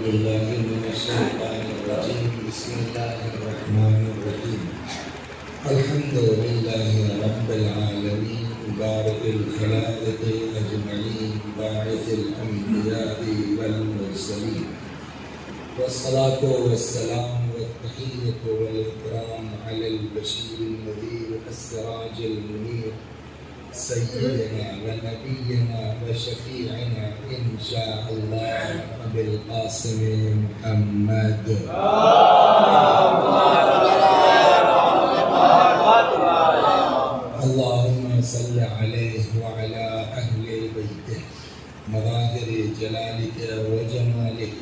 بالله من الشيطان الرجيم بسم الله الرحمن الرحيم الحمد لله رب العالمين بارئ الخلائق أجمعين باعث الأنبياء والمرسلين والصلاة والسلام والتحية والإكرام على البشير النذير السراج المنير سيدنا ونبينا وشفيعنا إن شاء الله أبي القاسم محمد اللهم صل عليه وعلى أهل بيته مظاهر جلالك وجمالك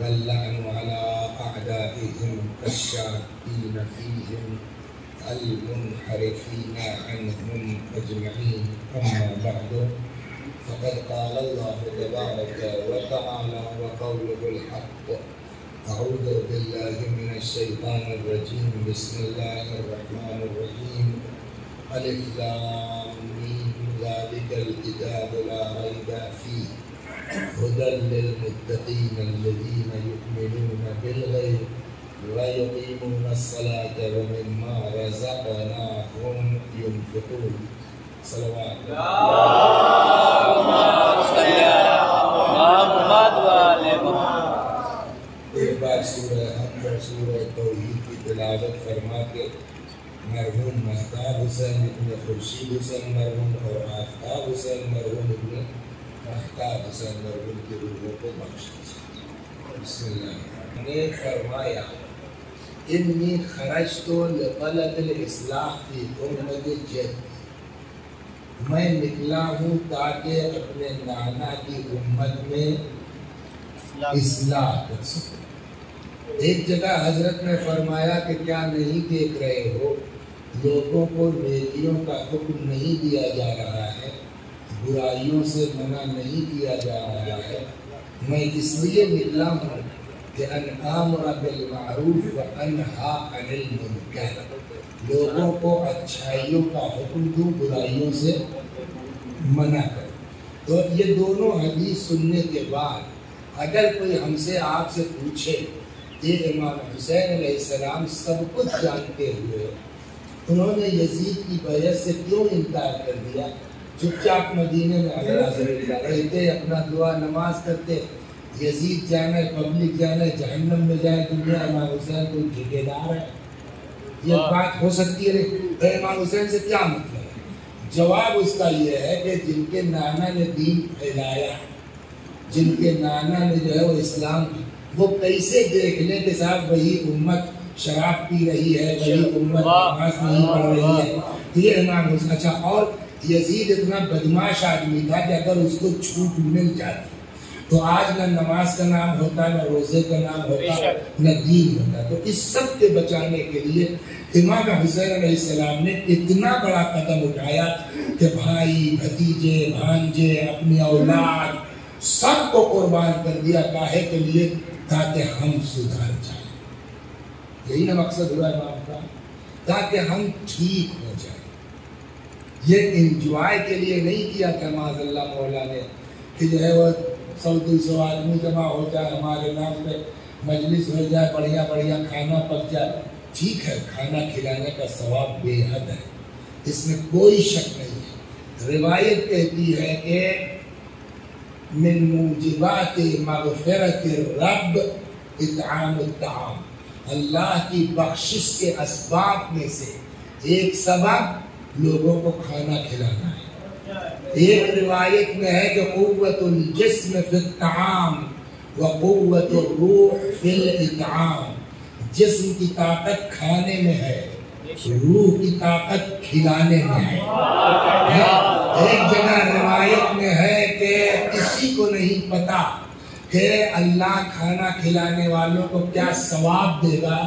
واللعن على أعدائهم الشاكين فيهم المنحرفين عنهم أجمعين أما بعد فقد قال الله تبارك وتعالى وقوله الحق أعوذ بالله من الشيطان الرجيم بسم الله الرحمن الرحيم ألف لام ميم ذلك الكتاب لا ريب فيه هدى للمتقين الذين يؤمنون بالغيب ويقيمون الصلاة ومما رزقناهم ينفقون صلوات ایک بار سورہ حمد اور سورہ توحید کی تلاوت فرما کے مرحوم مہتاب حسین ابن خورشید حسین مرحوم اور آفتاب حسین مرحوم ابن مہتاب حسین مرحوم کی روحوں کو بخش دیجیے. بسم اللہ نے فرمایا انی خرجت لطلب الاصلاح فی امت جد، میں نکلا ہوں تاکہ اپنے نانا کی امت میں اصلاح کر سکوں. ایک جگہ حضرت نے فرمایا کہ کیا نہیں دیکھ رہے ہو لوگوں کو نیکیوں کا حکم نہیں دیا جا رہا ہے، برائیوں سے منع نہیں کیا جا رہا ہے. میں اس لیے نکلا ہوں کہ ان آمر بالمعروف و انہا عن المنکر، لوگوں کو اچھائیوں کا حکم دوں، برائیوں سے منع کروں. تو یہ دونوں حدیث سننے کے بعد اگر کوئی ہم سے آپ سے پوچھے کہ امام حسین علیہ السلام سب کچھ جانتے ہوئے انہوں نے یزید کی بیعت سے کیوں انکار کر دیا، چپ چاپ مدینے میں رہتے، اپنا دعا نماز کرتے، یزید جانا ہے، پبلک جانا ہے، جہنم میں جائے دنیا، امام حسین کوئی ٹھیکیدار ہے؟ یہ بات ہو سکتی ہے؟ امام حسین سے کیا مطلب ہے؟ جواب اس کا یہ ہے کہ جن کے نانا نے دین پھیلایا، جن کے نانا نے جو ہے وہ اسلام، وہ کیسے دیکھ لیں کہ صاحب وہی امت شراب پی رہی ہے، وہی امت نماز نہیں پڑھ رہی ہے. یہ امام حسین. اچھا، اور یزید اتنا بدماش آدمی تھا کہ اگر اس کو چھوٹ مل جاتی تو آج نہ نماز کا نام ہوتا، نہ روزے کا نام ہوتا، نہ دین ہوتا. تو اس سب کے بچانے کے لیے امام حسین علیہ السلام نے اتنا بڑا قدم اٹھایا کہ بھائی، بھتیجے، بھانجے، اپنی اولاد سب کو قربان کر دیا. کاہے کے لیے؟ تاکہ ہم سدھر جائیں. یہی نا مقصد ہوا امام کا، تاکہ ہم ٹھیک ہو جائیں. یہ انجوائے کے لیے نہیں کیا تھا معاذ اللہ مولا نے کہ جو ہے وہ 100-200 آدمی جمع ہو جائے، ہمارے نام پہ مجلس ہو جائے، بڑھیا بڑھیا کھانا پک جائے. ٹھیک ہے، کھانا کھلانے کا ثواب بے حد ہے، اس میں کوئی شک نہیں ہے. روایت کہتی ہے کہ من موجبات مغفرت الرب اطعام الطعام، اللہ کی بخشش کے اسباب میں سے ایک سبب لوگوں کو کھانا کھلانا ہے. ایک روایت میں ہے کہ قوت الجسم فی الطعام وقوت الروح فی الاطعام، جسم کی طاقت کھانے میں ہے، روح کی طاقت کھلانے میں ہے. ایک جگہ روایت میں ہے کہ کسی کو نہیں پتا کہ اللہ کھانا کھلانے والوں کو کیا ثواب دے گا،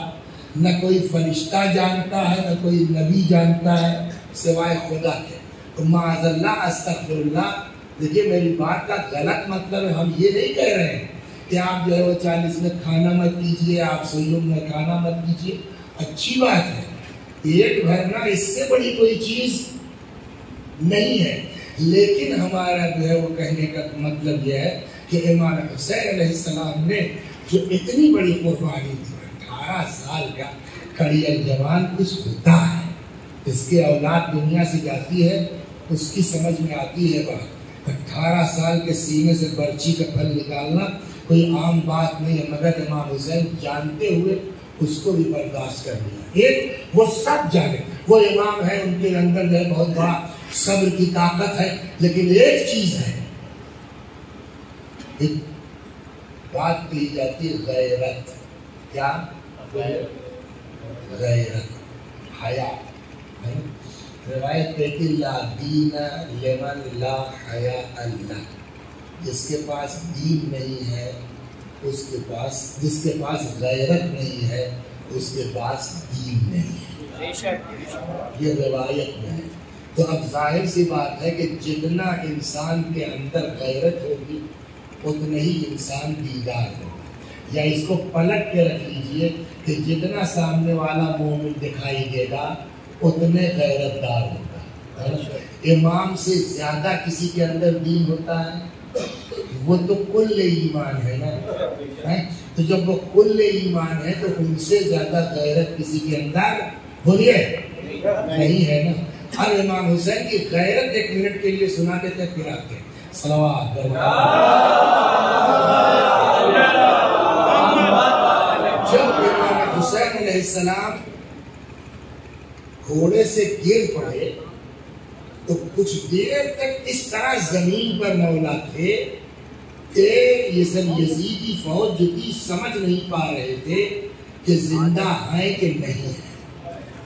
نہ کوئی فرشتہ جانتا ہے، نہ کوئی نبی جانتا ہے سوائے خدا کے. تو معاذ اللہ، استغفر اللہ. دیکھیے میری بات کا غلط مطلب ہے، ہم یہ نہیں کہہ رہے ہیں کہ آپ جو ہے وہ 40 میں کھانا مت کیجیے، آپ سیوم میں کھانا مت کیجیے. اچھی بات ہے، پیٹ بھرنا اس سے بڑی کوئی چیز نہیں ہے. لیکن ہمارا جو ہے وہ کہنے کا مطلب یہ ہے کہ امام حسین علیہ السلام نے جو اتنی بڑی قربانی تھی، 18 سال کا کھڑی الجوان کچھ ہوتا ہے، اس کے اولاد دنیا سے جاتی ہے، اس کی سمجھ میں آتی ہے بات۔ 18 سال کے سینے سے برچی کا پھل نکالنا کوئی عام بات نہیں ہے، مگر امام حسین جانتے ہوئے اس کو بھی برداشت کر لیا۔ ایک وہ سب جانے وہ امام ہے، ان کے اندر جو ہے بہت بڑا صبر کی طاقت ہے، لیکن ایک چیز ہے، ایک بات کہی جاتی ہے غیرت۔ کیا؟ غیرت، حیا۔ روایت کہتی لا دین لمن لا حیا اللہ، جس کے پاس دین نہیں ہے اس کے پاس، جس کے پاس غیرت نہیں ہے اس کے پاس دین نہیں ہے، یہ روایت میں ہے۔ تو اب ظاہر سی بات ہے کہ جتنا انسان کے اندر غیرت ہوگی اتنا ہی انسان دیندار ہوگا، یا اس کو پلٹ کے رکھ لیجئے کہ جتنا سامنے والا مومن دکھائی دے گا اتنے غیرت دار ہوگا۔ امام سے زیادہ کسی کے اندر دین ہوتا ہے وہ تو کل ایمان ہے نا، تو جب وہ کل ایمان ہے تو ان سے زیادہ غیرت کسی کے اندر بولیے نہیں ہے نا۔ اور امام حسین کی غیرت ایک منٹ کے لیے سنا دیتے پھر آتے صلوات۔ جب امام حسین علیہ السلام گھوڑے سے گر پڑے تو کچھ دیر تک اس طرح زمین پر مولا تھے کہ یہ سب یزیدی فوج جو تھی سمجھ نہیں پا رہے تھے کہ زندہ ہیں کہ نہیں ہیں۔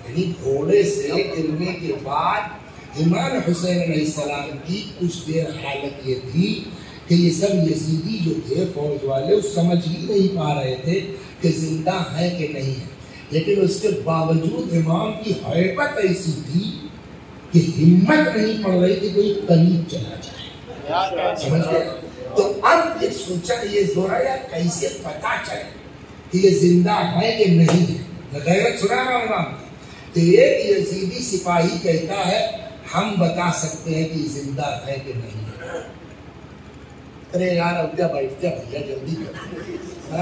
یعنی گھوڑے سے گرنے کے بعد امام حسین علیہ السلام کی کچھ دیر حالت یہ تھی کہ یہ سب یزیدی جو تھے فوج والے سمجھ ہی نہیں پا رہے تھے کہ زندہ ہیں کہ نہیں ہیں، لیکن اس کے باوجود امام کی ہیبت ایسی تھی کہ ہمت نہیں پڑ رہی کہ کوئی قریب چلا جائے، سمجھ گئے؟ تو اب ایک سوچا یہ زورا یا کیسے پتا چلے کہ یہ زندہ ہے کہ نہیں ہے، غیرت سنا رہا ہوں امام کی۔ تو ایک یزیدی سپاہی کہتا ہے ہم بتا سکتے ہیں کہ یہ زندہ ہے کہ نہیں ہے۔ ارے یار اب جا بیٹھ جا بھیا جلدی کر،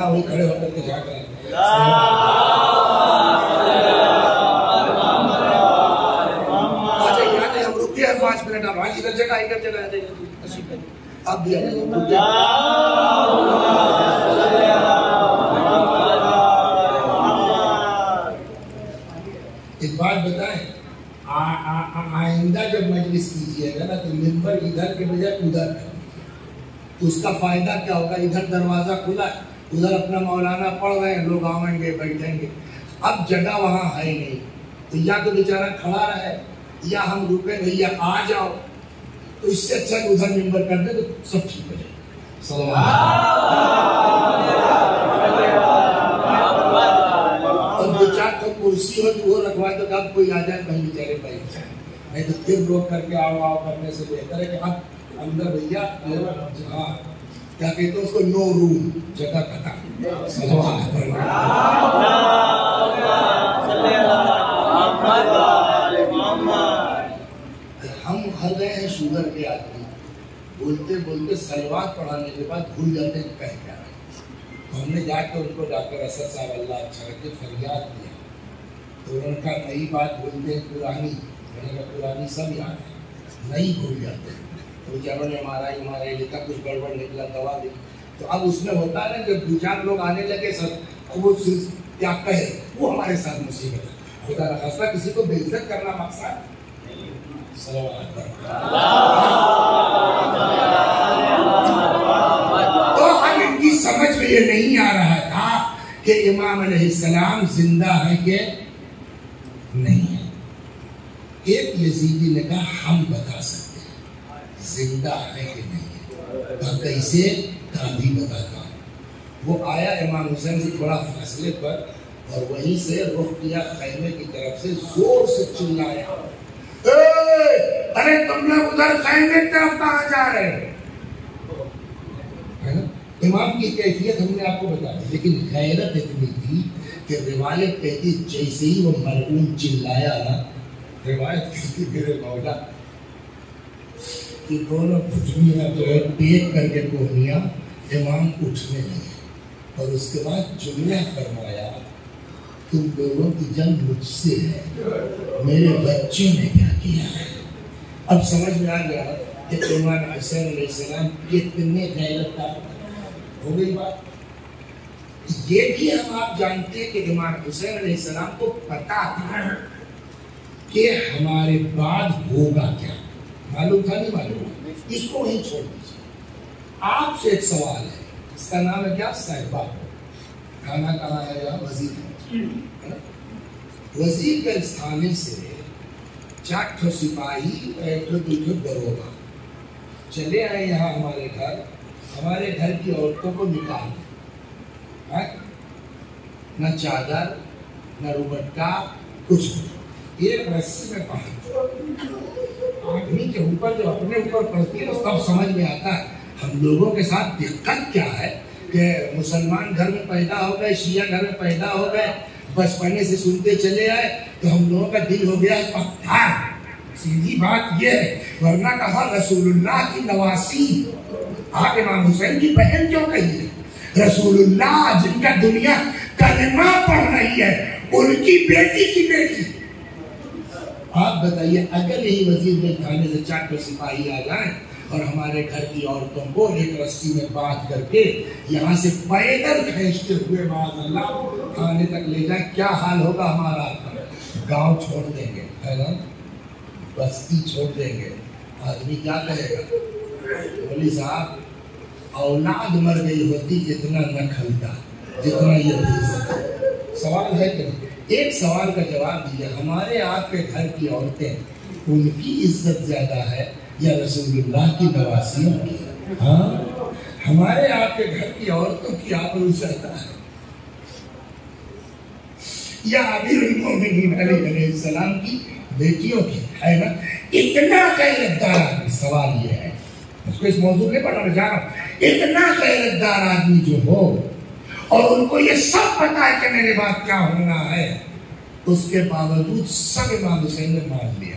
وہی کھڑے ہو کر کے جا کر ہم رکے ہیں 5 منٹ، اب ادھر جگہ ادھر جگہ اب بھی ایک بات بتائیں، آئندہ جب مجلس کیجیے گا نا تو ممبر ادھر کے بجائے ادھر ہے، تو اس کا فائدہ کیا ہوگا؟ ادھر دروازہ کھلا ہے، ادھر اپنا مولانا پڑھ رہے ہیں، لوگ آئیں گے بیٹھیں گے، اب جگہ وہاں ہے نہیں، تو یا تو بیچارہ کھڑا رہے یا ہم رکے بھیا آ جاؤ، تو اس سے اچھا ادھر ممبر کر دے تو سب ٹھیک ہو جائے۔ اور دو چار تو کرسی ہو تو وہ رکھوائے تو کب کوئی آ جائے کہیں بیچارے بیٹھ جائے، نہیں تو پھر لوگ کر کے آؤ آؤ کرنے سے بہتر ہے کہ اب اندر بھیا ہاں کیا کہتے ہیں اس کو، نو روم، جگہ ختم۔ ہم ہر گئے ہیں شوگر کے آدمی، بولتے بولتے سلوات پڑھانے کے بعد بھول جاتے ہیں کہہ کیا ہے، تو ہم نے جا کے ان کو ڈاکٹر اسد صاحب اللہ اچھا رکھے فریاد کیا، تو انہوں نے کہا نئی بات بولتے ہیں پرانی، میں نے کہا پرانی سب یاد ہے، نئی بھول جاتے ہیں، تو بیچاروں نے ہمارا لکھا کچھ گڑبڑ نکلا دوا دی، تو اب اس میں ہوتا ہے نا جب دو چار لوگ آنے لگے سر وہ کیا کہے، وہ ہمارے ساتھ مصیبت ہے، خدا نخواستہ کسی کو بے عزت کرنا مقصد تو اب ان کی سمجھ میں یہ نہیں آ رہا تھا کہ امام علیہ السلام زندہ ہے کہ نہیں ہے۔ ایک یزیدی نے کہا ہم بتا سکتے ہیں زندہ ہے کہ نہیں ہے، تو کیسے؟ بھی بتاتا ہوں۔ وہ آیا امام حسین سے تھوڑا فاصلے پر اور وہیں سے رخ کیا خیمے کی طرف سے، زور سے چلایا ارے تم لوگ ادھر خیمے کی طرف کہاں جا رہے ہو؟ امام کی کیفیت ہم نے آپ کو بتا دی، لیکن غیرت اتنی تھی کہ روایت کہتی جیسے ہی وہ مرحوم چلایا نا، روایت کہتی میرے مولا کہ دونوں گھٹنیاں جو ہے ٹیک کر کے کوہنیاں امام اٹھنے لگے، اور اس کے بعد جملہ فرمایا تم لوگوں کی جنگ مجھ سے ہے، میرے بچوں نے کیا کیا ہے۔ اب سمجھ میں آ گیا کہ امام حسین علیہ السلام کتنے غیرت دار ہو گئی بات۔ یہ بھی ہم آپ جانتے ہیں کہ امام حسین علیہ السلام کو پتا تھا کہ ہمارے بعد ہوگا کیا، معلوم تھا نہیں معلوم، اس کو وہیں چھوڑ دیجیے۔ آپ سے ایک سوال ہے، اس کا نام ہے کیا؟ صاحبہ۔ کھانا کہاں ہے؟ یہاں وزیر وزیر گنج تھانے سے 4 سپاہی اور 1 دروگا چلے آئے یہاں ہمارے گھر کی عورتوں کو نکال دیں، نہ چادر نہ روبٹا کچھ نہیں، ایک رسی میں باندھ۔ آدمی کے اوپر جو اپنے اوپر پڑتی ہے تب سمجھ میں آتا ہے ہم لوگوں کے ساتھ دقت کیا ہے کہ مسلمان گھر میں پیدا ہو گئے، شیعہ گھر میں پیدا ہو گئے، بچپنے سے سنتے چلے آئے تو ہم لوگوں کا دل ہو گیا پتھر۔ سیدھی بات یہ ہے، ورنہ کہا رسول اللہ کی نواسی، آپ امام حسین کی بہن کیوں کہی ہے؟ رسول اللہ جن کا دنیا کلمہ پڑھ رہی ہے ان کی بیٹی کی بیٹی۔ آپ بتائیے اگر یہی وزیر گنج تھانے سے 4 سپاہی آ جائیں اور ہمارے گھر کی عورتوں کو ایک رسی میں باندھ کر کے یہاں سے پیدل کھینچتے ہوئے معاذ اللہ تھانے تک لے جائیں، کیا حال ہوگا ہمارا؟ گاؤں چھوڑ دیں گے، ہے نا، بستی چھوڑ دیں گے۔ آدمی کیا کہے گا؟ بولی صاحب اولاد مر گئی ہوتی اتنا نہ کھلتا جتنا یہ عزت۔ سوال ہے کہ ایک سوال کا جواب دیجیے، ہمارے آپ کے گھر کی عورتیں ان کی عزت زیادہ ہے یا رسول اللہ کی نواسیوں کی؟ ہاں، ہمارے آپ کے گھر کی عورتوں کی آبرو زیادہ ہے یا امیر المومنین علیہ السلام کی بیٹیوں کی؟ ہے نا؟ اتنا غیرت دار آدمی، سوال یہ ہے، اس کو اس موضوع میں پڑھنا چاہ رہا ہوں، اتنا غیرت دار آدمی جو ہو اور ان کو یہ سب پتا ہے کہ میرے بعد کیا ہونا ہے، اس کے باوجود سب امام حسین نے مان لیا۔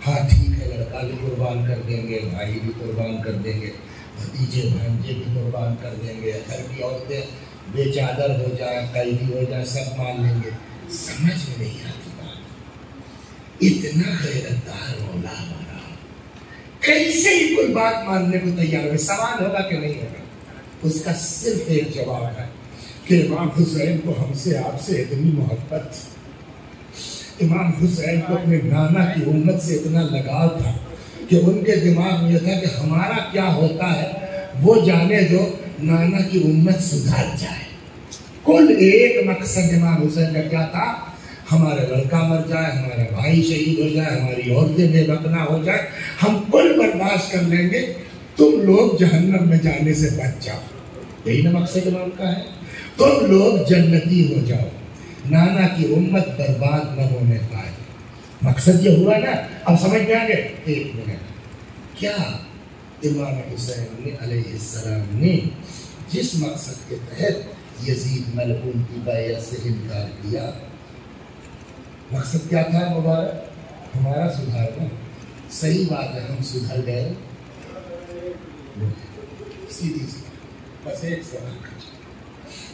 ہاں ٹھیک ہے، لڑکا بھی قربان کر دیں گے، بھائی بھی قربان کر دیں گے، بھتیجے بھانجے بھی قربان کر دیں گے، گھر کی عورتیں بے چادر ہو جائیں، قیدی ہو جائیں، سب مان لیں گے۔ سمجھ میں نہیں آتی بات، اتنا غیرت دار مولا ہمارا کیسے ہی کوئی بات ماننے کو تیار ہے؟ سوال ہوگا کہ نہیں ہوگا؟ اس کا صرف ایک جواب ہے کہ امام حسین کو ہم سے آپ سے اتنی محبت تھی، امام حسین کو اپنے نانا کی امت سے اتنا لگاؤ تھا کہ ان کے دماغ میں یہ تھا کہ ہمارا کیا ہوتا ہے وہ جانے دو، نانا کی امت سدھر جائے۔ کل ایک مقصد امام حسین کا کیا تھا؟ ہمارا لڑکا مر جائے، ہمارا بھائی شہید ہو جائے، ہماری عورتیں بے بکنا ہو جائے، ہم کل برداشت کر لیں گے، تم لوگ جہنم میں جانے سے بچ جاؤ۔ یہی نا مقصد امام کا ہے، تم لوگ جنتی ہو جاؤ، نانا کی امت برباد نہ ہونے پائے۔ مقصد یہ ہوا نا؟ اب سمجھ میں آ گئے؟ ایک منٹ، کیا امام حسین علیہ السلام نے جس مقصد کے تحت یزید ملعون کی بیعت سے انکار کیا، مقصد کیا تھا مبارک؟ ہمارا سدھارنا۔ صحیح بات ہے، ہم سدھر گئے، سیدھی سی بس ایک سوال کا،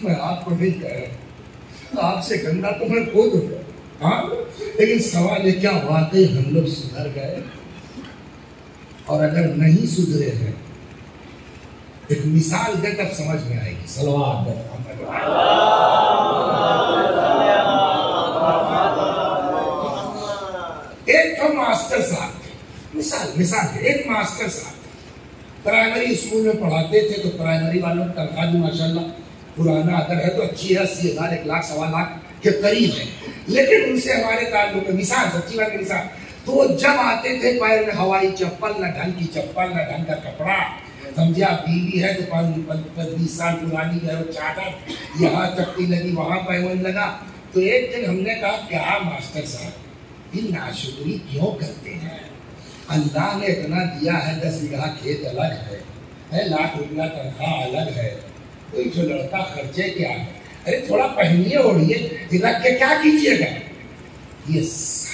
میں آپ کو نہیں کہہ رہا، آپ سے گندا تو میں خود ہوں، ہاں، لیکن سوال یہ کیا واقعی ہم لوگ سدھر گئے؟ اور اگر نہیں سدھرے ہیں، ایک مثال دے تب سمجھ میں آئے گی۔ صلوات ایک تو ماسٹر صاحب تھے، مثال ایک ماسٹر صاحب پرائمری اسکول میں پڑھاتے تھے، تو پرائمری والوں کی تنخواہ بھی ماشاءاللہ پرانا اگر ہے تو اچھی ہے، 80,000 1 لاکھ 1.25 لاکھ کے قریب ہے، لیکن ان سے ہمارے تعلق مثال، سچی بات کی مثال، تو وہ جب آتے تھے پیر میں ہوائی چپل، نہ ڈھنگ کی چپل، نہ ڈھنگ کا کپڑا، سمجھے آپ، بیوی ہے تو 20 سال پرانی جو ہے وہ چادر، یہاں چپٹی لگی، وہاں پیون لگا۔ تو ایک دن ہم نے کہا کیا ماسٹر صاحب یہ ناشکری کیوں کرتے ہیں؟ اللہ نے اتنا دیا ہے، 10 بیگھہ کھیت الگ ہے، لاکھ روپیہ تنخواہ الگ ہے، کوئی جو لڑکا خرچے کیا ہے، ارے تھوڑا پہنیے اوڑھیے، رکھ کے کیا کیجیے گا؟ یہ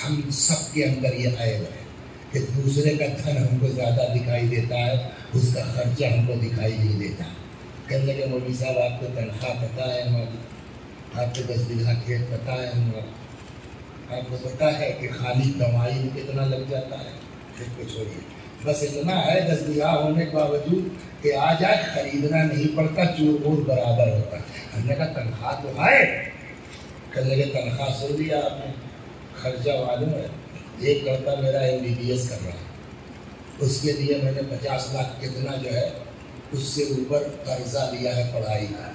ہم سب کے اندر یہ عیب ہے کہ دوسرے کا دھن ہم کو زیادہ دکھائی دیتا ہے، اس کا خرچہ ہم کو دکھائی نہیں دیتا۔ کہنے لگے مولوی صاحب آپ کو تنخواہ پتہ ہے ہماری، آپ کو 10 بیگھہ کھیت پتہ ہے ہمارا، آپ کو پتہ ہے کہ خالی کمائی میں کتنا لگ جاتا ہے؟ پھر کو چھوڑیے، بس اتنا ہے 10 بیگھہ ہونے کے باوجود کہ آ جائے خریدنا نہیں پڑتا، چور بور برابر ہوتا۔ ہم نے کہا تنخواہ تو ہے؟ کہنے لگے تنخواہ سن لیا آپ نے، خرچہ معلوم ہے؟ ایک لڑکا میرا MBBS کر رہا ہے، اس کے لیے میں نے 50 لاکھ کتنا جو ہے اس سے اوپر قرضہ لیا ہے پڑھائی کا،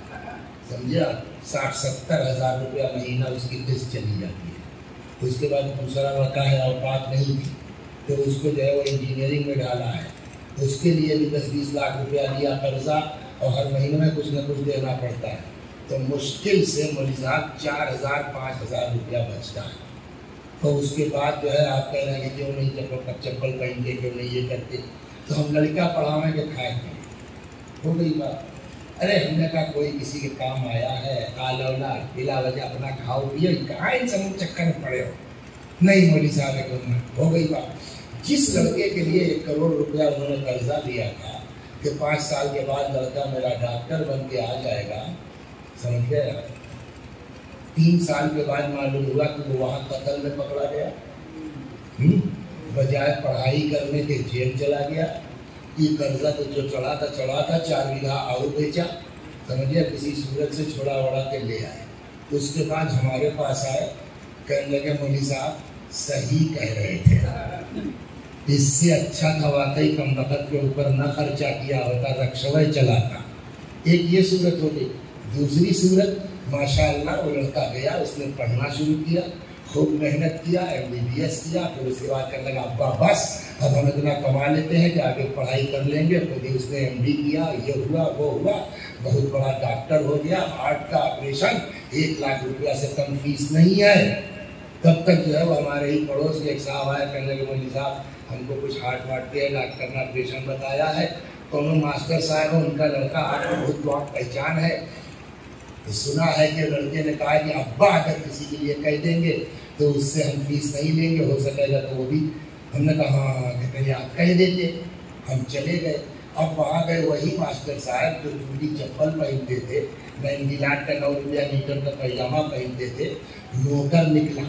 سمجھے آپ؟ 60-70 ہزار روپیہ مہینہ اس کی قسط چلی جاتی ہے۔ اس کے بعد دوسرا لڑکا ہے، اوقات نہیں تھی تو اس کو جو ہے وہ انجینئرنگ میں ڈالا ہے، اس کے لیے بھی 10-20 لاکھ روپیہ لیا قرضہ، اور ہر مہینے میں کچھ نہ کچھ دینا پڑتا ہے، تو مشکل سے مولوی صاحب 4,000-5,000 روپیہ بچتا ہے۔ تو اس کے بعد جو ہے آپ کہہ رہے ہیں کہ کیوں نہیں چپل پہنتے، کیوں نہیں یہ کرتے، تو ہم لڑکا پڑھاویں کہ کھائیں گے، ہو گئی بات۔ ارے ہم نے کہا کوئی کسی کے کام آیا ہے، کالا بلا وجہ اپنا کھاؤ پیو، کہاں ان سب چکر میں پڑے ہو؟ نہیں مولوی صاحب، ہو گئی بات۔ جس لڑکے کے لیے 1 کروڑ روپیہ انہوں نے قرضہ لیا تھا کہ 5 سال کے بعد لڑکا میرا ڈاکٹر بن کے آ جائے گا، سمجھ گئے؟ 3 سال کے بعد معلوم ہوا کہ وہ وہاں قتل میں پکڑا گیا، بجائے پڑھائی کرنے کے جیل چلا گیا۔ یہ قرضہ تو جو چڑھا تھا 4 بیگھہ اور بیچا، سمجھے، کسی صورت سے چھوڑا وڑا کے لے آئے۔ اس کے بعد ہمارے پاس آئے، کہنے لگے مولوی صاحب صحیح کہہ رہے تھے، اس سے اچھا تھا واقعی کم وقت کے اوپر نہ خرچہ کیا ہوتا، رکشوے چلاتا۔ ایک یہ صورت ہو گئی۔ دوسری صورت ماشاء اللہ وہ لڑکا گیا، اس نے پڑھنا شروع کیا، خوب محنت کیا، MBBS کیا، پھر اس کے بعد کہنے لگا ابا بس اب ہم اتنا کما لیتے ہیں کہ آگے پڑھائی کر لیں گے۔ خود ہی اس نے MD کیا، یہ ہوا وہ ہوا، بہت بڑا ڈاکٹر ہو گیا، ہارٹ کا آپریشن 1 لاکھ روپیہ سے کم فیس نہیں ہے۔ تب تک جو ہے وہ ہمارے ہی پڑوس کے ایک صاحب آئے، کہنے لگے مولوی صاحب ہم کو کچھ ہارٹ کے ڈاکٹر نے آپریشن بتایا ہے، تو ماسٹر صاحب ان کا لڑکا ہارٹ میں بہت بہت پہچان ہے، سنا ہے کہ لڑکے نے کہا کہ ابا اگر کسی کے لیے کہہ دیں گے تو اس سے ہم فیس نہیں لیں گے، ہو سکے گا تو وہ بھی۔ ہم نے کہا ہاں، کہتے ہیں آپ کہہ دیتے۔ ہم چلے گئے، اب وہاں گئے، وہی ماسٹر صاحب جو چوڑی چپل پہنتے تھے، 90 لاکھ کا 9 روپیہ میٹر کا پیجامہ پہنتے تھے، نوکر نکلا۔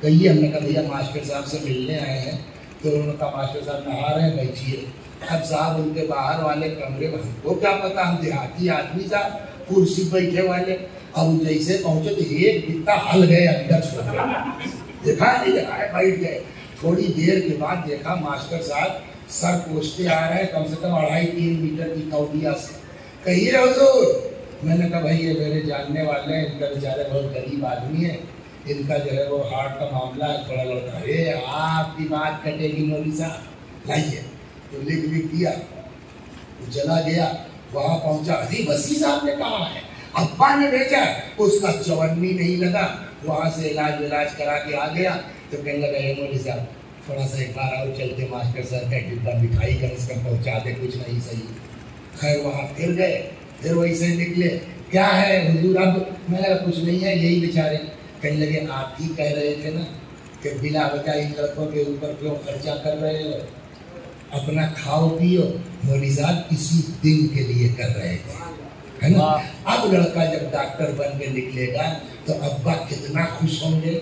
کہیے، ہم نے کہا بھیا ماسٹر صاحب سے ملنے آئے ہیں، تو انہوں نے کہا ماسٹر صاحب نہا رہے ہیں، بیٹھیے۔ اب صاحب ان کے باہر والے کمرے میں، ہم کو کیا پتا، ہم دیہاتی آدمی صاحب کرسی بیٹھے والے، اب جیسے پہنچے تو ایک بتا ہل گئے اندر چھوڑ گئے، دیکھا نہیں دیکھا ہے، بیٹھ گئے۔ تھوڑی دیر کے بعد دیکھا ماسٹر صاحب سر پوچھتے آ رہے ہیں، کم سے کم 2.5-3 میٹر کی تولیہ سے۔ کہیے حضور، میں نے کہا بھائی یہ میرے جاننے والے ہیں، ان کا بیچارے بہت غریب آدمی ہے، ان کا جو ہے وہ ہارٹ کا معاملہ ہے، تھوڑا لڑکا ہے، آپ کی بات کٹے گی مولوی صاحب، لائیے۔ تو لکھ دیا، وہ چلا گیا، وہاں پہنچا، ابھی وسیع صاحب نے کہا ہے، ابا نے بھیجا، اس کا 54 نہیں لگا، وہاں سے علاج کرا کے آ گیا۔ تو کہنے لگا اے مولوی صاحب تھوڑا سا ایک بار اور چلتے، ماسٹر صاحب کا ڈبہ مٹھائی کا اس کا پہنچا دے، کچھ نہیں صحیح۔ خیر وہاں پھر گئے، پھر ویسے نکلے، کیا ہے حضور؟ اب میں نے کچھ نہیں ہے، یہی بیچارے۔ کہنے لگے آپ ہی کہہ رہے تھے نا کہ بلا وجہ ان لڑکوں کے اوپر کیوں خرچہ کر رہے ہو، اپنا کھاؤ پیو۔ مولوی صاحب اسی دن کے لیے کر رہے تھے، ہے نا۔ اب لڑکا جب ڈاکٹر بن کے نکلے گا تو ابا کتنا خوش ہوں گے،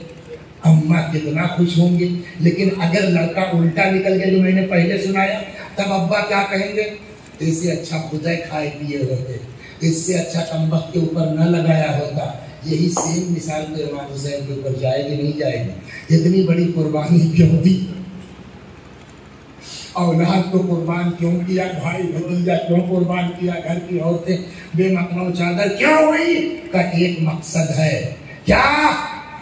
اماں کتنا خوش ہوں گے۔ لیکن اگر لڑکا الٹا نکل گیا جو میں نے پہلے سنایا، تب ابا کیا کہیں گے؟ اس سے اچھا خدا کھائے پیے ہوتے، اس سے اچھا کم وقت کے اوپر نہ لگایا ہوتا۔ یہی سیم مثال تو امام حسین کے اوپر جائے گی نہیں جائے گی؟ اتنی بڑی قربانی کیوں دی، اولاد کو قربان کیوں کیا، بھائی بھتیجا کیوں قربان کیا، گھر کی عورتیں بے مکھنوں چادر کیوں ہوئی؟ کا ایک مقصد ہے، کیا؟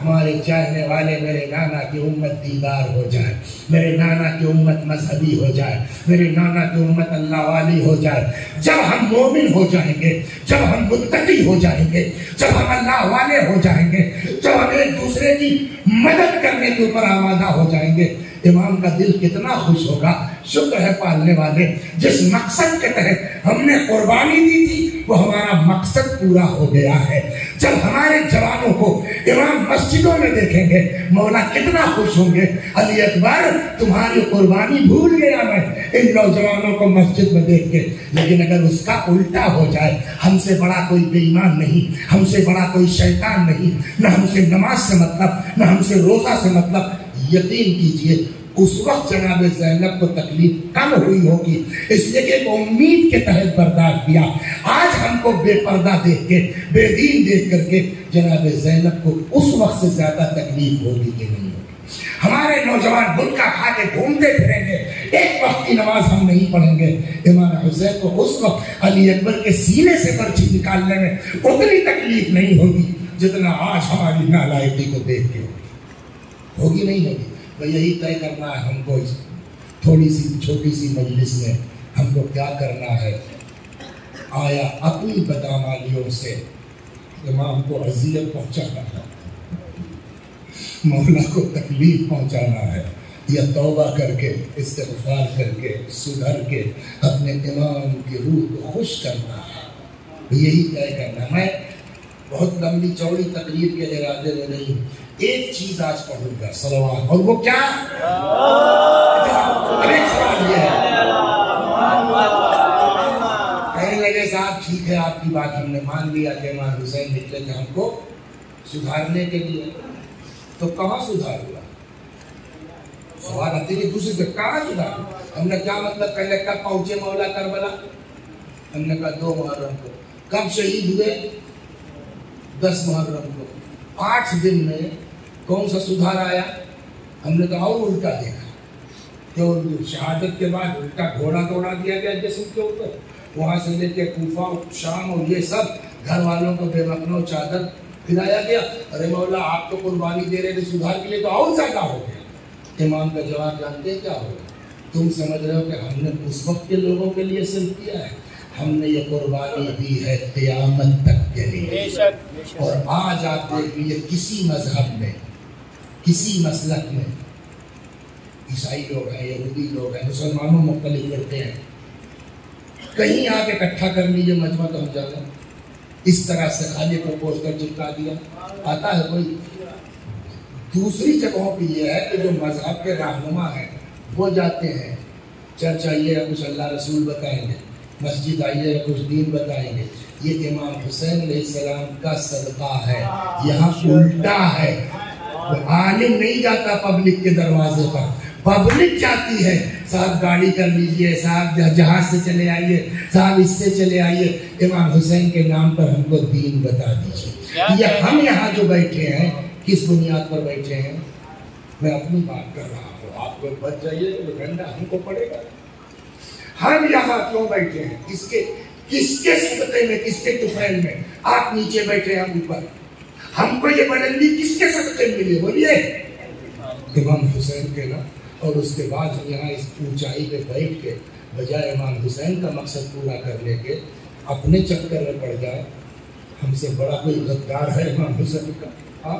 ہمارے چاہنے والے میرے نانا کی امت دیدار ہو جائے، میرے نانا کی امت مذہبی ہو جائے، میرے نانا کی امت اللہ والی ہو جائے۔ جب ہم مومن ہو جائیں گے، جب ہم متقی ہو جائیں گے، جب ہم اللہ والے ہو جائیں گے، جب ہم ایک دوسرے کی مدد کرنے کے اوپر آمادہ ہو جائیں گے، امام کا دل کتنا خوش ہوگا۔ شکر ہے پالنے والے، جس مقصد کے تحت ہم نے قربانی دی تھی وہ ہمارا مقصد پورا ہو گیا ہے۔ جب ہمارے جوانوں کو امام مسجدوں میں دیکھیں گے مولا کتنا خوش ہوں گے، علی اکبر تمہاری قربانی بھول گیا میں ان نوجوانوں کو مسجد میں دیکھ کے۔ لیکن اگر اس کا الٹا ہو جائے، ہم سے بڑا کوئی بے ایمان نہیں، ہم سے بڑا کوئی شیطان نہیں، نہ ہم سے نماز سے مطلب، نہ ہم سے روزہ سے مطلب، یقین کیجئے اس وقت جناب زینب کو تکلیف کم ہوئی ہوگی، اس لیے کہ ایک امید کے تحت برداشت کیا۔ آج ہم کو بے پردہ دیکھ کے، بے دین دیکھ کر کے جناب زینب کو اس وقت سے زیادہ تکلیف ہوگی کہ نہیں ہوگی۔ ہمارے نوجوان گٹکا کھا کے گھومتے پھریں گے، ایک وقت کی نماز ہم نہیں پڑھیں گے، امام حسین کو اس وقت علی اکبر کے سینے سے برچھی نکالنے میں اتنی تکلیف نہیں ہوگی جتنا آج ہماری نالائقی کو دیکھ کے ہوگی نہیں ہوگی۔ تو یہی طے کرنا ہے ہم کو، اس تھوڑی سی چھوٹی سی مجلس میں ہم کو کیا کرنا ہے۔ آیا اپنی بدعمالیوں سے امام کو اذیت پہنچانا ہے، مولا کو تکلیف پہنچانا ہے، یا توبہ کر کے، استغفار کر کے، سدھر کے اپنے امام کی روح کو خوش کرنا ہے، یہی طے کرنا ہے۔ میں بہت لمبی چوڑی تقریر کے ارادے میں نہیں ہوں، ایک چیز آج پڑھوں گا صلوات، اور وہ کیا؟ ایک سوال یہ ہے، کہنے لگے صاحب ٹھیک ہے آپ کی بات ہم نے مان لیا کہ امام حسین نکلے تھے ہم کو سدھارنے کے لیے، تو کہاں سدھار ہوا؟ سوال آتے کہ دوسرے سے کہاں سدھار ہوا؟ ہم نے کیا مطلب کہنے کب پہنچے مولا کربلا؟ ہم نے کہا 2 محرم کو۔ کب شہید ہوئے؟ 10 محرم کو۔ 8 دن میں کون سا سدھار آیا؟ ہم نے کہا اور الٹا دیکھا، کہ شہادت کے بعد الٹا گھوڑا دوڑا دیا گیا جسم کے اوپر، وہاں سے لے کے کوفہ شام اور یہ سب گھر والوں کو بے مکھنوں چادر پھرایا گیا۔ ارے مولا آپ تو قربانی دے رہے تھے سدھار کے لیے تو اور زیادہ ہو گیا۔ امام کا جواب جانتے ہیں کیا ہوگا؟ تم سمجھ رہے ہو کہ ہم نے اس وقت کے لوگوں کے لیے صرف کیا ہے؟ ہم نے یہ قربانی دی ہے قیامت تک کے لیے۔ اور آج آپ دیکھ لیجیے کسی مذہب میں، کسی مسلک میں، عیسائی لوگ ہیں، یہودی لوگ ہیں، مسلمانوں مختلف کرتے ہیں، کہیں آ کے اکٹھا کر لیجیے مجمع تو ہم جانا اس طرح سے خالی کو پوسٹر چپکا دیا آتا ہے کوئی؟ دوسری جگہوں پہ یہ ہے کہ جو مذہب کے رہنما ہیں وہ جاتے ہیں، چرچ آئیے گا کچھ اللہ رسول بتائیں گے، مسجد آئیے گا کچھ دین بتائیں گے۔ یہ امام حسین علیہ السلام کا صدقہ ہے، یہاں الٹا ہے۔ عالم نہیں جاتا پبلک کے دروازے پر، پبلک جاتی ہے، صاحب گاڑی کر لیجئے، صاحب جہاز سے چلے آئیے، صاحب اس سے چلے آئیے، امام حسین کے نام پر ہم کو دین بتا دیجئے۔ یہ ہم یہاں جو بیٹھے ہیں کس بنیاد پر بیٹھے ہیں؟ میں اپنی بات کر رہا ہوں، آپ کو بچ جائیے تو ڈنڈا ہم کو پڑے گا۔ ہم یہاں کیوں بیٹھے ہیں؟ کس کے صدقے میں، کس کے طفیل میں؟ آپ نیچے بیٹھے ہم اوپر، ہم کو یہ بلندی کس کے صدقے میں ملی؟ بولیے امام حسین کے نا۔ اور اس کے بعد ہم یہاں اس اونچائی پہ بیٹھ کے بجائے امام حسین کا مقصد پورا کرنے کے اپنے چکر میں پڑ جائے، ہم سے بڑا کوئی غدار ہے امام حسین کا؟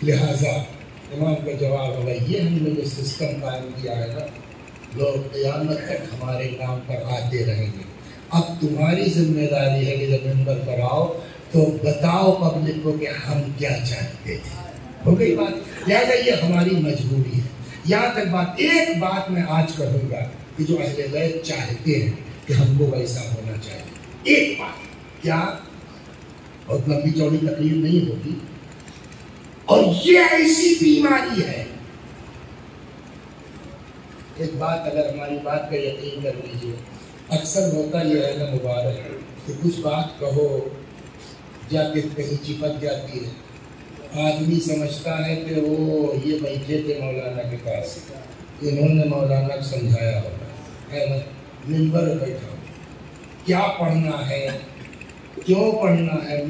لہذا امام کا جواب ہوگا یہ ہم نے جو سسٹم قائم کیا ہے نا، لوگ قیامت تک ہمارے نام پر آتے رہیں گے۔ اب تمہاری ذمہ داری ہے کہ جب منبر پر آؤ تو بتاؤ پبلک کو کہ ہم کیا چاہتے تھے۔ ہو گئی بات؟ لہٰذا یہ ہماری مجبوری ہے۔ یہاں تک بات، ایک بات میں آج کہوں گا کہ جو اہل بیت چاہتے ہیں کہ ہم کو ویسا ہونا چاہیے، ایک بات کیا، بہت لمبی چوڑی تقریر نہیں ہوگی، اور یہ ایسی بیماری ہے، ایک بات اگر ہماری بات کا یقین کر لیجیے، اکثر ہوتا یہ ہے نا مبارک کہ کچھ بات کہو جا کے کہیں چپک جاتی ہے، آدمی سمجھتا ہے کہ وہ یہ بیٹھے تھے مولانا کے پاس، انہوں نے مولانا کو سمجھایا ہوگا، ہے نا، منبر بیٹھا ہو، کیا پڑھنا ہے، کیوں پڑھنا ہے،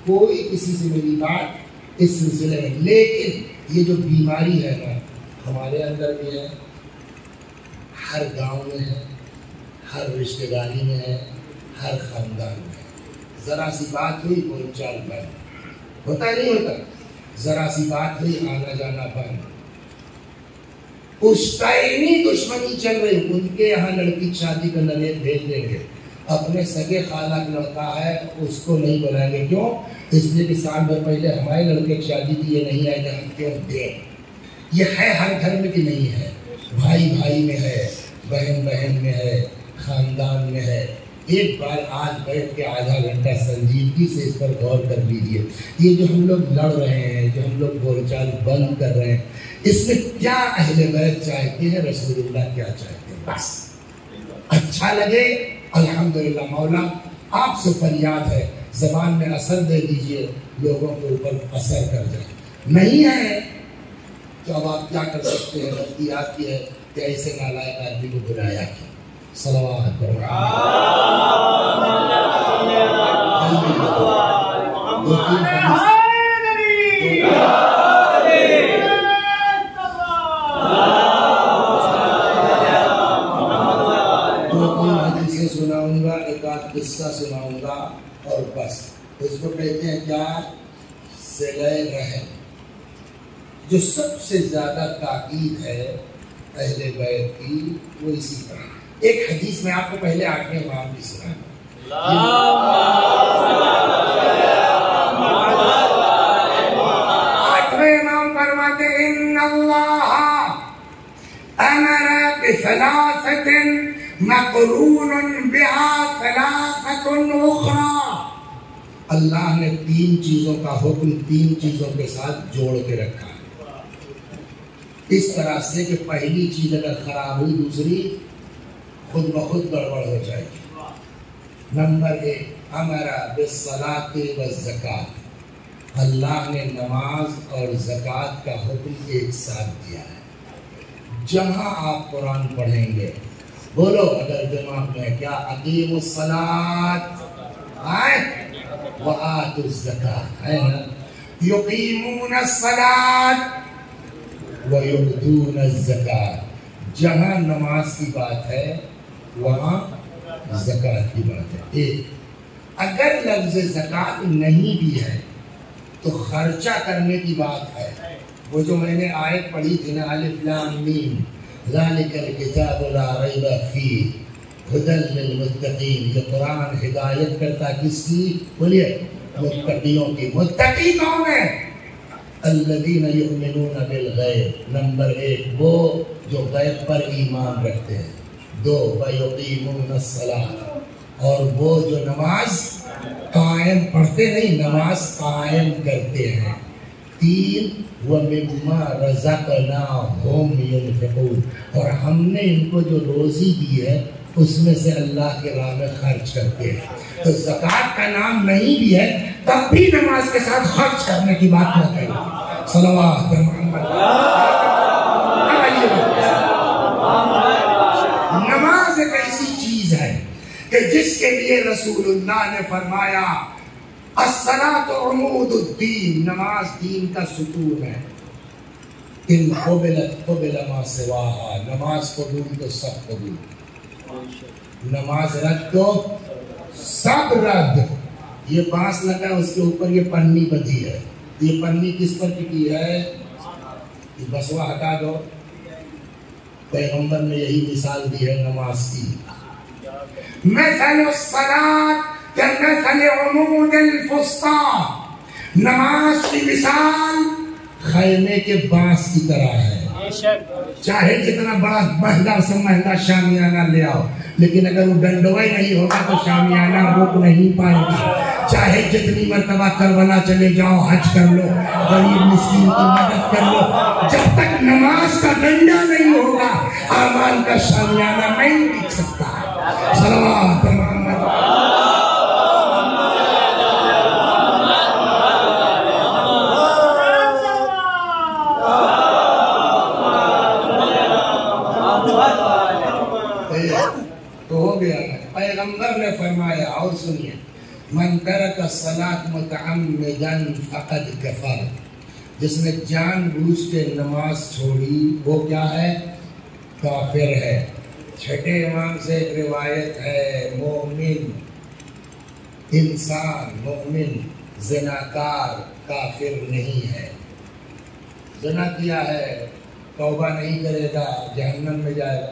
کوئی کسی سے میری بات اس سلسلے میں۔ لیکن یہ جو بیماری ہے نا ہمارے اندر بھی ہے، ہر گاؤں میں ہے، ہر رشتہ داری میں ہے، ہر خاندان میں ہے۔ ذرا سی بات ہوئی بول چال بند ہوتا نہیں ہوتا؟ ذرا سی بات ہوئی آنا جانا بند، اس ٹائم ہی دشمنی چل رہی، ان کے یہاں لڑکی کی شادی کا نوید بھیج دیں گے، اپنے سگے خالہ کا لڑکا ہے اس کو نہیں بلائیں گے، کیوں؟ اس لیے کہ سال بھر پہلے ہمارے لڑکے کی شادی تھی، یہ نہیں آئے گا، ہم کیوں دیں؟ یہ ہے ہر گھر میں کہ نہیں ہے؟ بھائی بھائی میں ہے، بہن بہن میں ہے، خاندان میں ہے۔ ایک بار آج بیٹھ کے آدھا گھنٹہ سنجیدگی سے اس پر غور کر لیجیے، یہ جو ہم لوگ لڑ رہے ہیں، جو ہم لوگ بول چال بند کر رہے ہیں، اس میں کیا اہل بیت چاہتے ہیں، رسول اللہ کیا چاہتے ہیں؟ بس اچھا لگے الحمدللہ۔ مولا آپ سے فریاد ہے، زبان میں اثر دے دیجئے، لوگوں کے اوپر اثر کر جائے، نہیں ہے تو اب آپ کیا کر سکتے ہیں؟ غلطی آپ کی ہے کہ ایسے نالائق آدمی کو بلایا کیا؟ صلوات سناؤں گا، ایک آدھ قصہ سناؤں گا اور بس۔ اس کو کہتے ہیں کیا؟ صلہ رحم۔ جو سب سے زیادہ تاکید ہے اہل بیت کی وہ اسی طرح۔ ایک حدیث میں آپ کو پہلے آٹھویں امام کی سنا، آٹھویں امام فرماتے ہیں ان اللہ امر بثلاثۃ مقرون بها ثلاثۃ اخرى، اللہ نے تین چیزوں کا حکم تین چیزوں کے ساتھ جوڑ کے رکھا ہے، اس طرح سے کہ پہلی چیز اگر خراب ہوئی دوسری خود بخود گڑبڑ ہو جائے گی۔ نمبر ایک، امر بالصلاۃ والزکوٰۃ، اللہ نے نماز اور زکوٰۃ کا حکم ایک ساتھ دیا ہے۔ جہاں آپ قرآن پڑھیں گے، بولو اگر دماغ میں کیا، اقیموا الصلاۃ وآتوا الزکوٰۃ، ہے نا؟ یقیمون الصلاۃ وَيُؤْتُونَ الزَّكَاةَ، جہاں نماز کی بات ہے وہاں زکوٰۃ کی بات ہے۔ ایک اگر لفظ زکوٰۃ نہیں بھی ہے تو خرچہ کرنے کی بات ہے، وہ جو میں نے آیت پڑھی تھی نا، الف لام میم ذالک الکتاب لا ریب فیہ ھدی للمتقین، یہ قرآن ہدایت کرتا کس کی؟ بولیے متقیوں کی۔ متقی کون ہے؟ الذین یؤمنون بالغیب، نمبر ایک وہ جو غیب پر ایمان رکھتے ہیں، دو ویقیمون الصلاۃ، اور وہ جو نماز قائم پڑھتے نہیں، نماز قائم کرتے ہیں، تین ومما رزقناہم ینفقون، اور ہم نے ان کو جو روزی دی ہے اس میں سے اللہ کے راہ میں خرچ کرتے ہیں۔ تو زکوٰۃ کا نام نہیں بھی ہے تب بھی نماز کے ساتھ خرچ کرنے کی بات نہ کریں۔ صلوات محمد۔ نماز ایک ایسی چیز ہے کہ جس کے لیے رسول اللہ نے فرمایا الصلاۃ عمود الدین، نماز دین کا ستون ہے۔ ان قبلت قبل ما سواہا، نماز قبول تو سب قبول، نماز رد تو سب رد۔ یہ بانس لگا اس کے اوپر یہ پنی بندھی ہے، یہ پنی کس پر ٹکی ہے؟ یہ بسوا ہٹا دو۔ پیغمبر نے یہی مثال دی ہے نماز کی، مثل الصلاۃ کمثل عمود الفسطاط، نماز کی مثال خیمے کے بانس کی طرح ہے۔ چاہے جتنا بڑا مہنگا سے مہنگا شامیانہ لے آؤ، لیکن اگر وہ ڈنڈوئی نہیں ہوگا تو شامیانہ روک نہیں پائے گا۔ چاہے جتنی مرتبہ کربلا چلے جاؤ، حج کر لو، غریب مسکین کی مدد کر لو، جب تک نماز کا ڈنڈا نہیں ہوگا اعمال کا شامیانہ نہیں دکھ سکتا ہے۔ صلوات محمد۔ تو ہو گیا، پیغمبر نے فرمایا، اور سنیے، من ترک الصلاۃ متعمدا فقد کفر، جس نے جان بوجھ کے نماز چھوڑی وہ کیا ہے؟ کافر ہے۔ چھٹے امام سے ایک روایت ہے، مومن انسان مومن زناکار کافر نہیں ہے. زنا کیا ہے توبہ نہیں کرے گا جہنم میں جائے گا,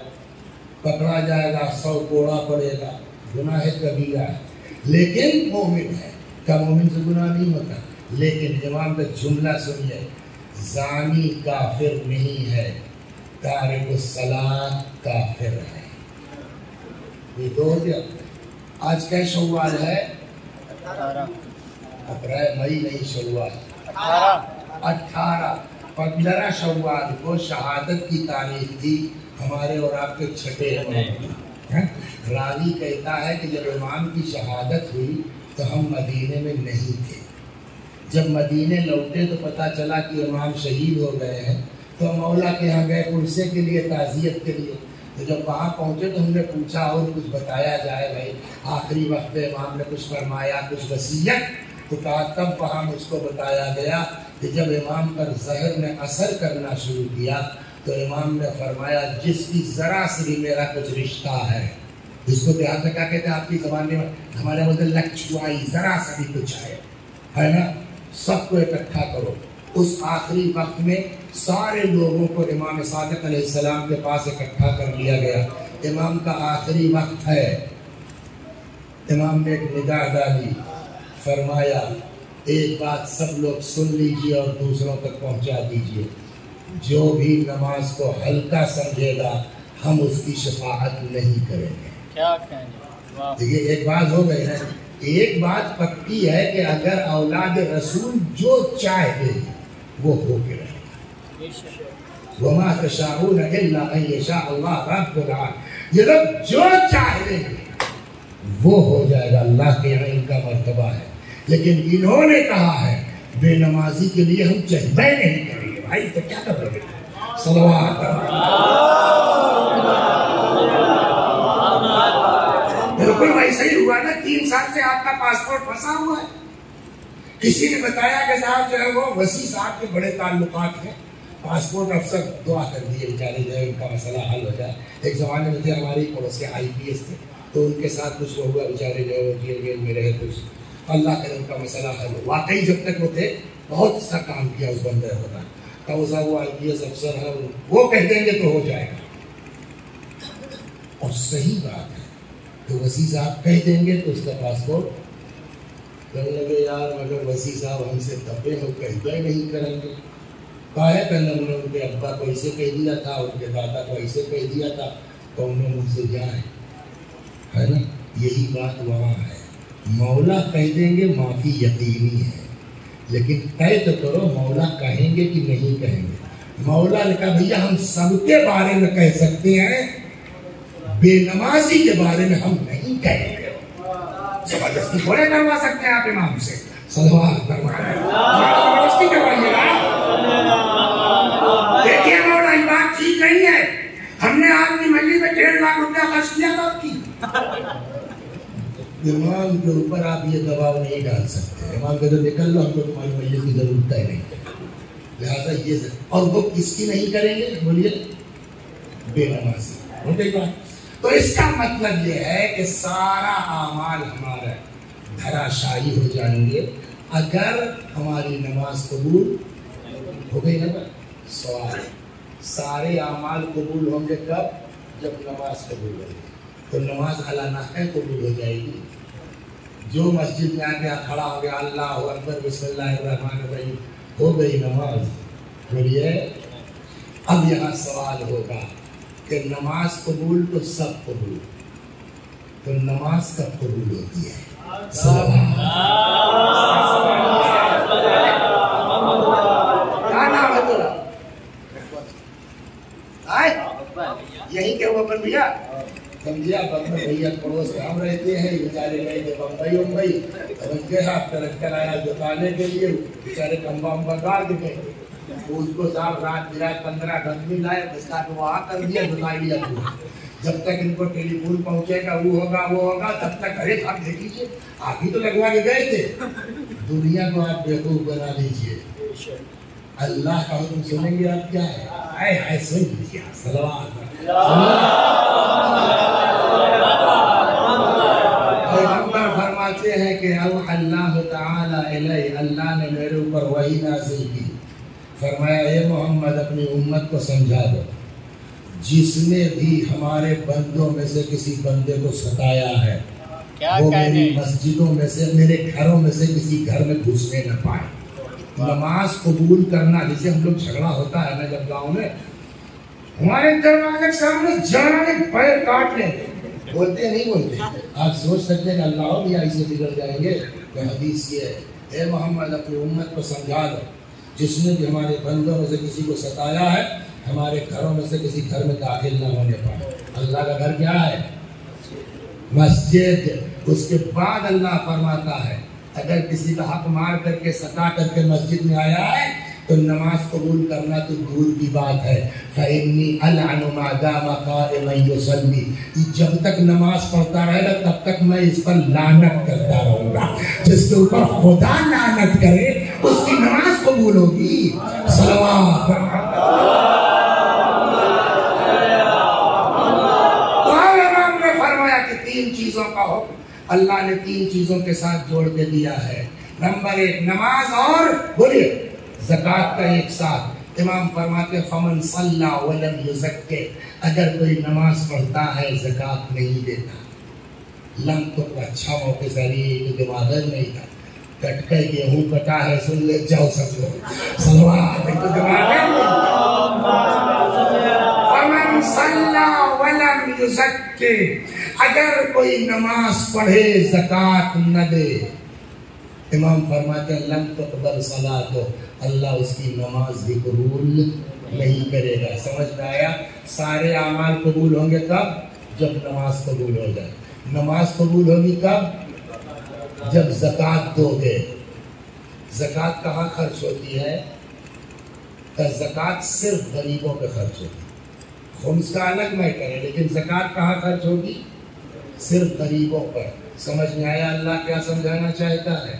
پکڑا جائے گا 100 کوڑا پڑے گا, گناہ کبیرہ ہے. لیکن مومن ہے, کیا مومن سے گناہ نہیں ہوتا؟ لیکن امام کا جملہ سنیے, زانی کافر نہیں ہے, تارک الصلاۃ کافر ہے. یہ دو ہو گیا. آج کیا شوال ہے؟ 18 مئی نہیں, شوال 18. 15 شوال کو شہادت کی تاریخ تھی ہمارے اور آپ کے چھٹے امام کی. راوی کہتا ہے کہ جب امام کی شہادت ہوئی تو ہم مدینے میں نہیں تھے. جب مدینے لوٹے تو پتہ چلا کہ امام شہید ہو گئے ہیں, تو مولا کے یہاں گئے پرسے کے لیے, تعزیت کے لیے. تو جب وہاں پہنچے تو ہم نے پوچھا اور کچھ بتایا جائے بھائی, آخری وقت پہ امام نے کچھ فرمایا, کچھ وصیت؟ تو کہا تب وہاں مجھ کو بتایا گیا کہ جب امام پر زہر نے اثر کرنا شروع کیا تو امام نے فرمایا جس کی ذرا سے بھی میرا کچھ رشتہ ہے, جس کو دیہات میں کیا کہتے ہیں آپ کی زبان میں, ہمارے مطلب لکچوائی, ذرا سا بھی کچھ ہے نا, سب کو اکٹھا کرو. اس آخری وقت میں سارے لوگوں کو امام صادق علیہ السلام کے پاس اکٹھا کر لیا گیا. امام کا آخری وقت ہے. امام نے ایک نگاہ ڈالی, فرمایا ایک بات سب لوگ سن لیجئے اور دوسروں تک پہنچا دیجئے, جو بھی نماز کو ہلکا سمجھے گا ہم اس کی شفاعت نہیں کریں گے. کیا کہیں؟ دیکھیے ایک بات ہو گئی ہے. ایک بات پکی ہے کہ اگر اولاد رسول جو چاہے وہ ہو کے رہے گا. وما تشاءون الا ان یشاء اللہ رب العالمین. یہ لوگ جو چاہیں گے وہ ہو جائے گا. اللہ کے یہاں ان کا مرتبہ ہے. لیکن انہوں نے کہا ہے بے نمازی کے لیے ہم چہبے نہیں کریں گے. بھائی تو کیا کریں گے؟ صلوات بالکل ویسے ہی ہوا نا. 3 سال سے آپ کا پاسپورٹ پھنسا ہوا ہے. کسی نے بتایا کہ صاحب جو ہے وہ وسیع صاحب کے بڑے تعلقات ہیں, پاسپورٹ افسر دعا کر دیے بیچارے جو ہے ان کا مسئلہ حل ہو جائے. ایک زمانے میں تھے ہماری پڑوس کے IPS تھے, تو ان کے ساتھ کچھ ہوا بیچارے جو ہے جیل میں رہے, کچھ اللہ کرے ان کا مسئلہ حل ہو. واقعی جب تک وہ تھے بہت سا کام کیا اس بندے ہوتا تھا. وہ IPS افسر ہے, وہ کہہ دیں گے تو ہو جائے گا. اور صحیح بات ہے تو وسیع صاحب کہہ دیں گے تو اس کا پاسپورٹ کہنے لگے یار مگر وسیع صاحب ہم سے دبے ہو, کہتے نہیں کریں گے. کہا ہے پہلے انہوں نے ان کے ابا کو ایسے کہہ دیا تھا, ان کے دادا کو ایسے کہہ دیا تھا, تو انہوں نے ان سے جائے, ہے نا. یہی بات وہاں ہے. مولا کہہ دیں گے معافی یقینی ہے, لیکن طے تو کرو مولا کہیں گے کہ نہیں کہیں گے. مولا نے کہا بھیا ہم سب کے بارے میں کہہ سکتے ہیں, بے نمازی کے بارے میں ہم نہیں کہیں گے. زبردستی تھوڑے کروا سکتے ہیں آپ امام سے. صلوات زبردستی کروائیے گا. دیکھیے مولا یہ بات ٹھیک نہیں ہے. ہم نے آدمی مجلس میں 1.5 لاکھ روپیہ خرچ کیا تھا آپ کی. امام کے اوپر آپ یہ دباؤ نہیں ڈال سکتے. امام کہتے نکل لو, ہم کو تمہاری مجلس کی ضرورت ہے نہیں. لہٰذا یہ اور وہ کس کی نہیں کریں گے بولیے, بے نمازی. تو اس کا مطلب یہ ہے کہ سارا اعمال ہمارا دھراشائی ہو جائیں گے اگر ہماری نماز قبول ہو گئی نا. سوال, سارے اعمال قبول ہوں گے کب؟ جب نماز قبول ہوگی. تو نماز علانہ ہے قبول ہو جائے گی. جو مسجد میں آ کے کھڑا ہو گیا اللہ اکبر بسم اللہ الرحمن الرحیم, ہو گئی نماز. بولیے اب یہاں سوال ہوگا کہ نماز قبول تو سب قبول, تو نماز کب قبول ہوتی ہے؟ کیا نام ہے تیرا؟ یہی کہ وہ بن بھیا سمجھیا بمبئی بھیا پڑوس میں ہم رہتے ہیں. بیچارے گئے تھے بمبئی ٹریکٹر آیا جتانے کے لیے, بیچارے کمبا امبا گاڑ کے گئے. اس کو صاحب رات گرائے 15 گھنٹے لائے, اس کا وہاں کر دیا جتا لیا. جب تک ان کو ٹیلی فون پہنچے گا وہ ہوگا تب تک. ارے آپ دیکھ لیجیے آپ ہی تو لگوا کے گئے تھے. دنیا کو آپ بیوقوف بنا لیجیے. اللہ کا حکم سنیں گے آپ کیا ہے سن لیجیے. صلوات پیغمبر فرماتے ہیں کہ اوحی اللہ تعالی الی فرمایا اے محمد اپنی امت کو سمجھا دو، جس نے بھی ہمارے بندوں میں سے کسی بندے کو ستایا ہے وہ میری مسجدوں میں سے، میرے گھروں میں سے کسی گھر میں گھسنے نہ پائے۔ نماز قبول کرنا، جسے ہم لوگ جھگڑا ہوتا ہے نا جب گاؤں میں، ہمارے دروازے کے سامنے جانے پیر کاٹ لیں، بولتے نہیں بولتے؟ آپ سوچ سکتے ہیں کہ اللہ بھی ایسے بگڑ جائیں گے؟ تو حدیث یہ ہے اے محمد اپنی امت کو سمجھا دو، جس نے بھی ہمارے بندوں میں سے کسی کو ستایا ہے ہمارے گھروں میں سے کسی گھر میں داخل نہ ہونے پائے۔ اللہ کا گھر کیا ہے؟ مسجد۔ اس کے بعد اللہ فرماتا ہے اگر کسی کا حق مار کر کے ستا کر کے مسجد میں آیا ہے تو نماز قبول کرنا تو دور کی بات ہے۔ فَإِنِّي أَلْعَنُ مَا دَامَ قَائِمًا يُصَلِّي، جب تک نماز پڑھتا رہے گا تب تک میں اس پر لعنت کرتا رہوں گا۔ جس کے اوپر خدا لعنت کرے اس کی نماز قبول ہوگی۔ صلوات چیزوں کا حکم اللہ نے 3 چیزوں کے ساتھ جوڑ کے دیا ہے۔ نمبر 1 نماز اور بولیے زکوٰۃ کا ایک ساتھ۔ امام فرماتے فمن صلی ولم یزکی، اگر کوئی نماز پڑھتا ہے زکوٰۃ نہیں دیتا، لم تو اچھا موقع سے دماغ نہیں تھا، کٹ کے گیہوں کٹا ہے سن لے جاؤ سب لوگ صلوات فمن صلی ولم یزکی، اگر کوئی نماز پڑھے زکوٰۃ نہ دے، امام فرماتے ہیں لم تقبل صلاۃ، اللہ اس کی نماز بھی قبول نہیں کرے گا۔ سمجھ میں آیا؟ سارے اعمال قبول ہوں گے کب؟ جب نماز قبول ہو جائے۔ نماز قبول ہوگی کب؟ جب زکوٰۃ دو گے۔ زکوٰۃ کہاں خرچ ہوتی ہے؟ زکوٰۃ صرف غریبوں پہ خرچ ہوتی ہے، خمس کا الگ میٹر ہے، لیکن زکوٰۃ کہاں خرچ ہوگی؟ صرف غریبوں پر۔ سمجھ میں آیا اللہ کیا سمجھانا چاہتا ہے؟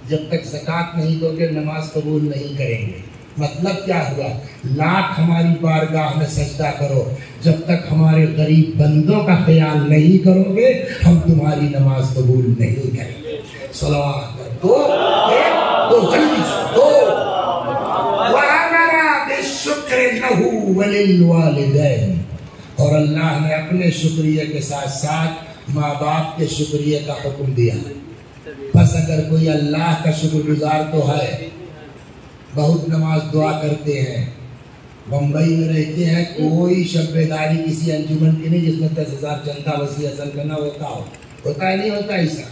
جب تک زکوٰۃ نہیں دو گے نماز قبول نہیں کریں گے۔ مطلب کیا ہوا؟ لاکھ ہماری بارگاہ میں سجدہ کرو، جب تک ہمارے غریب بندوں کا خیال نہیں کرو گے ہم تمہاری نماز قبول نہیں کریں گے۔ صلوات دو جلدی سے دو۔ وَأَمَرَ بِالشُّكْرِ لَهُ وَلِلْوَالِدَيْنِ، اور اللہ نے اپنے شکریہ کے ساتھ ساتھ ماں باپ کے شکریہ کا حکم دیا۔ بس اگر کوئی اللہ کا شکر گزار تو ہے، بہت نماز دعا کرتے ہیں، بمبئی میں رہتے ہیں، کوئی شب بیداری کسی انجمن کی نہیں جس میں 10,000 چندہ وسیع اصل کرنا ہوتا ہے نہیں ہوتا ایسا،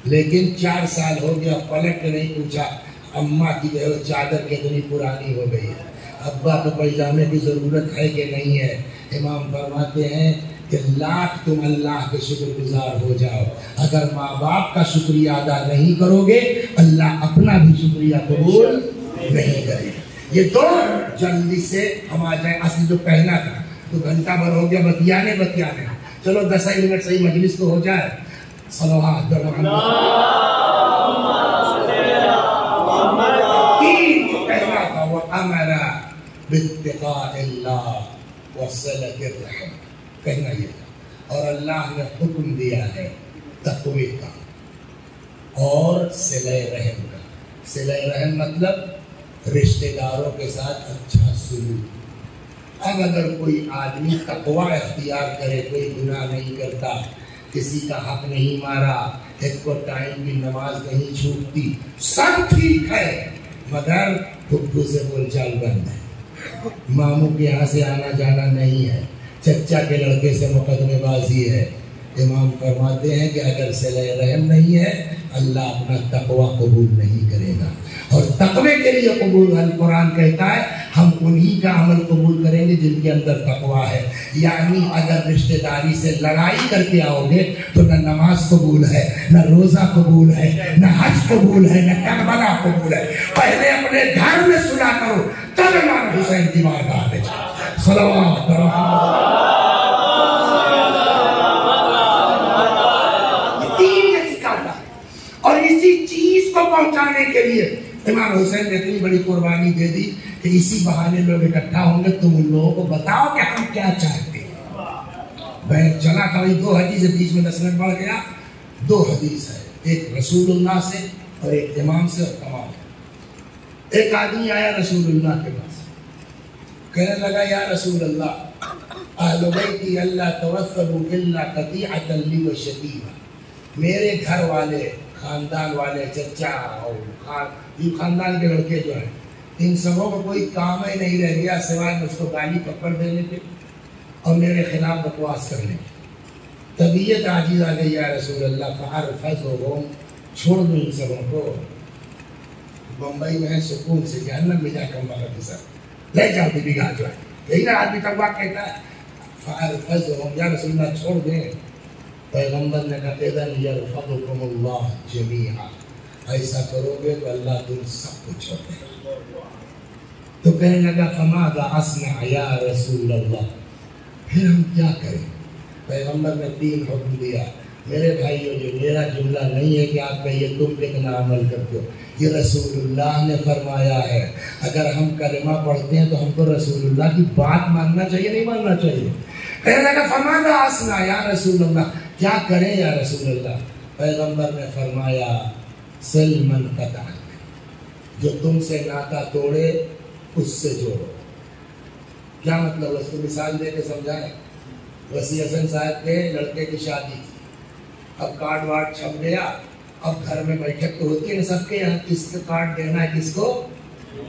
لیکن 4 سال ہو گیا پلٹ کے نہیں پوچھا اماں کی جو چادر کتنی پرانی ہو گئی ہے، ابا کو پائجامے کی ضرورت ہے کہ نہیں ہے۔ امام فرماتے ہیں کہ لاکھ تم اللہ کے شکر گزار ہو جاؤ، اگر ماں باپ کا شکریہ ادا نہیں کرو گے اللہ اپنا بھی شکریہ قبول نہیں کرے گا۔ یہ دو جلدی سے ہم آ جائیں۔ اصل جو پہلا تھا تو گھنٹہ بھر ہو گیا بتیانے چلو 10 منٹ صحیح مجلس تو ہو جائے۔ صلوات پہلا تھا وَأَمَرَ بِاتِّقَاءِ اللَّهِ وَصِلَةِ الرَّحِمِ، کہنا یہ تھا، اور اللہ نے حکم دیا ہے تقوی کا اور صلہ رحم کا۔ صلہ رحم مطلب رشتہ داروں کے ساتھ اچھا سلوک۔ اب اگر کوئی آدمی تقوی اختیار کرے، کوئی گناہ نہیں کرتا، کسی کا حق نہیں مارا، ایک کو ٹائم کی نماز نہیں چھوٹتی، سب ٹھیک ہے، مگر پھپھو سے بول چال بند ہے، ماموں کے یہاں سے آنا جانا نہیں ہے، چچا کے لڑکے سے مقدمے بازی ہے، امام فرماتے ہیں کہ اگر صلہ رحم نہیں ہے اللہ اپنا تقوی قبول نہیں کرے گا۔ اور تقوی کے لیے قبول القرآن کہتا ہے ہم انہی کا عمل قبول کریں گے جن کے اندر تقوی ہے۔ یعنی اگر رشتہ داری سے لڑائی کر کے آؤ گے تو نہ نماز قبول ہے، نہ روزہ قبول ہے، نہ حج قبول ہے، نہ کربلا قبول ہے۔ پہلے اپنے گھر میں صلح کرو تب امام حسین کی بارگاہ میں جاؤ۔ صلوات اور اسی چیز کو پہنچانے کے لیے امام حسین نے اتنی بڑی قربانی دے دی کہ اسی بہانے لوگ اکٹھا ہوں گے، تم ان لوگوں کو بتاؤ کہ ہم کیا چاہتے ہیں۔ میں چلا تھا وہی 2 حدیث بیچ میں 10 منٹ بڑھ گیا۔ 2 حدیث ہے، ایک رسول اللہ سے اور ایک امام سے اور تمام۔ ایک آدمی آیا رسول اللہ کے پاس، کہنے لگا یا رسول اللہ اہل بیتی اللہ توسلوا الا قطیعۃ لی و شتیمہ، میرے گھر والے، خاندان والے، چچا اور خاندان کے لڑکے جو ہیں، ان سبوں کو کوئی کام ہی نہیں رہ گیا سوائے مجھ کو گالی پکڑ دینے کے اور میرے خلاف بکواس کرنے کی۔ طبیعت عاجز آ گئی یا رسول اللہ فارفضھم، چھوڑ دو ان سبوں کو، بمبئی میں ہے سکون سے، جہنم میں جا کر مگر کے ساتھ لے جاؤ بیوی گھر جو ہے، یہی نا آدمی تقوا کہتا ہے، فارفضھم یا رسول اللہ چھوڑ دیں۔ پیغمبر نے کہا اذن یرفضکم اللہ جمیعا، ایسا کرو گے تو اللہ تم سب کو چھوڑ دے گا۔ تو کہنے لگا فماذا اصنع یا رسول اللہ، پھر ہم کیا کریں؟ پیغمبر نے 3 حکم دیا۔ میرے بھائیو، یہ میرا جملہ نہیں ہے کہ آپ کہیے تم کتنا عمل کرتے ہو، یہ رسول اللہ نے فرمایا ہے۔ اگر ہم کلمہ پڑھتے ہیں تو ہم کو رسول اللہ کی بات ماننا چاہیے، نہیں ماننا چاہیے؟ کہنے لگا فماذا اصنع یا رسول اللہ، کیا کریں یا رسول اللہ؟ پیغمبر نے فرمایا سل من قطعک، جو تم سے ناطا توڑے اس سے جوڑو۔ کیا مطلب؟ اس کو مثال دے کے سمجھائیں۔ وسیع حسن صاحب کے لڑکے کی شادی تھی، اب کارڈ وارڈ چھپ گیا، اب گھر میں بیٹھک تو ہوتی ہے نا سب کے یہاں، کس کو کارڈ دینا ہے کس کو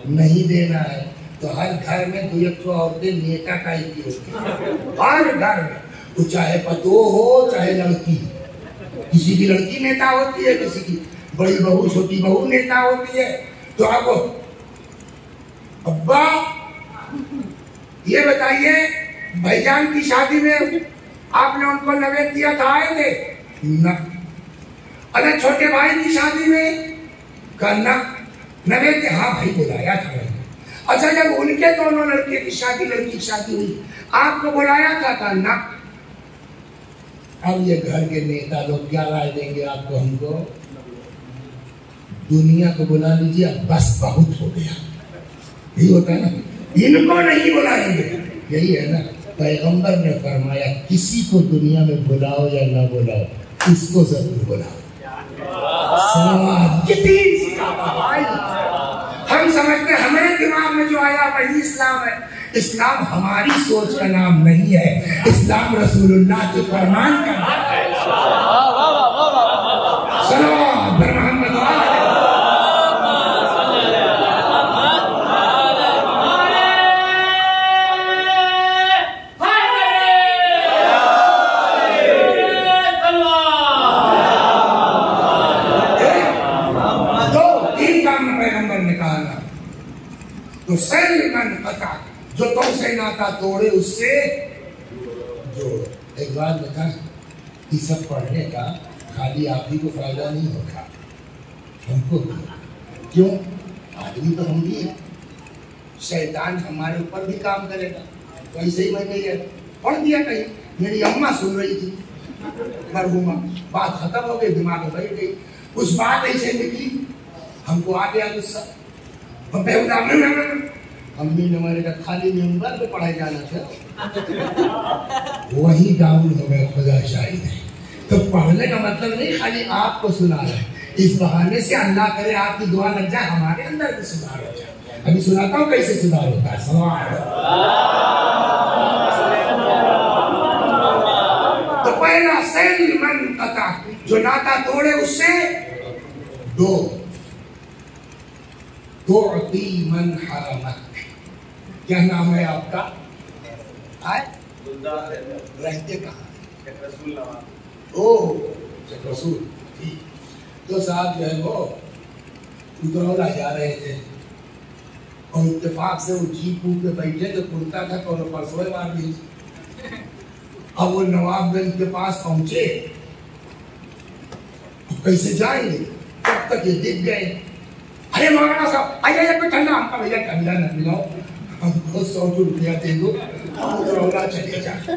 نہیں دینا ہے، تو ہر گھر میں 2 عورتیں نیتا ٹائپ کی ہوتی ہیں، ہر گھر میں، وہ چاہے پتو ہو چاہے لڑکی، کسی کی لڑکی نیتا ہوتی ہے، کسی کی بڑی بہو چھوٹی بہو نیتا ہوتی ہے۔ تو اب ابا یہ بتائیے بھائی جان کی شادی میں آپ نے ان کو نوید دیا تھا، آئے تھے؟ نہ۔ اگر چھوٹے بھائی کی شادی میں کرنا نوید، ہاں بھائی بلایا تھا میں نے۔ اچھا جب ان کے دونوں لڑکے کی شادی، لڑکی کی شادی ہوئی، آپ کو بلایا تھا کرنا؟ اب یہ گھر کے نیتا لوگ کیا رائے دیں گے آپ کو؟ ہم کو دنیا کو بلا لیجیے، بس بہت ہو گیا، یہی ہوتا ہے نا، ان کو نہیں بلائیں گے، یہی ہے نا۔ پیغمبر نے فرمایا کسی کو دنیا میں بلاؤ یا نہ بلاؤ، اس کو ضرور بلاؤ۔ ہم سمجھتے ہمارے دماغ میں جو آیا وہی اسلام ہے۔ اسلام ہماری سوچ کا نام نہیں ہے، اسلام رسول اللہ کے فرمان کا نام ہے۔ صلوات بر محمد۔ تو سل من قطع، جو تم سے ناطا توڑے اس سے جوڑو۔ ایک بات بتا، یہ سب پڑھنے کا خالی آپ ہی کو فائدہ نہیں ہوگا، ہم کو بھی۔ کیوں؟ آدمی تو ہم بھی ہیں، شیطان ہمارے اوپر بھی کام کرے گا۔ ویسے ہی میں نے پڑھ دیا کہیں، میری اماں سن رہی تھی مرحومہ، بات ختم ہو گئی، دماغ میں بیٹھ گئی، کچھ بات ایسے نکلی، ہم کو آ گیا غصہ۔ امی نے ہمارے کا خالی ممبر پہ پڑھائی جانا تھا، وہی ڈاؤن ہو گئے، خدا شاہد ہے۔ تو پڑھنے کا مطلب نہیں خالی آپ کو سنا رہے ہیں، اس بہانے سے اللہ کرے آپ کی دعا لگ جائے، ہمارے اندر بھی سدھار ہو جائے۔ ابھی سناتا ہوں کیسے سدھار ہوتا ہے، سوال۔ تو پہلا سل من قطع، جو ناطا توڑے اس سے دو، تعطی من حرمک۔ کیا نام ہے آپ کا؟ رہتے کہاں؟ چک رسول۔ تو صاحب جو ہے وہ اترولہ جا رہے تھے اور اتفاق سے وہ جیپ پہ بیٹھے تو کرتا تھا تو پرسوئے مار دی۔ اب وہ نواب گنج کے پاس پہنچے، کیسے جائیں گے؟ تب تک یہ دکھ گئے، ارے مولانا صاحب آئیے کوئی ٹھنڈا، ہم کا بھیا ٹھنڈا نہ پلاؤ، ہم کو 100 روپیہ دے دو، ہم اترولہ چلے جائیں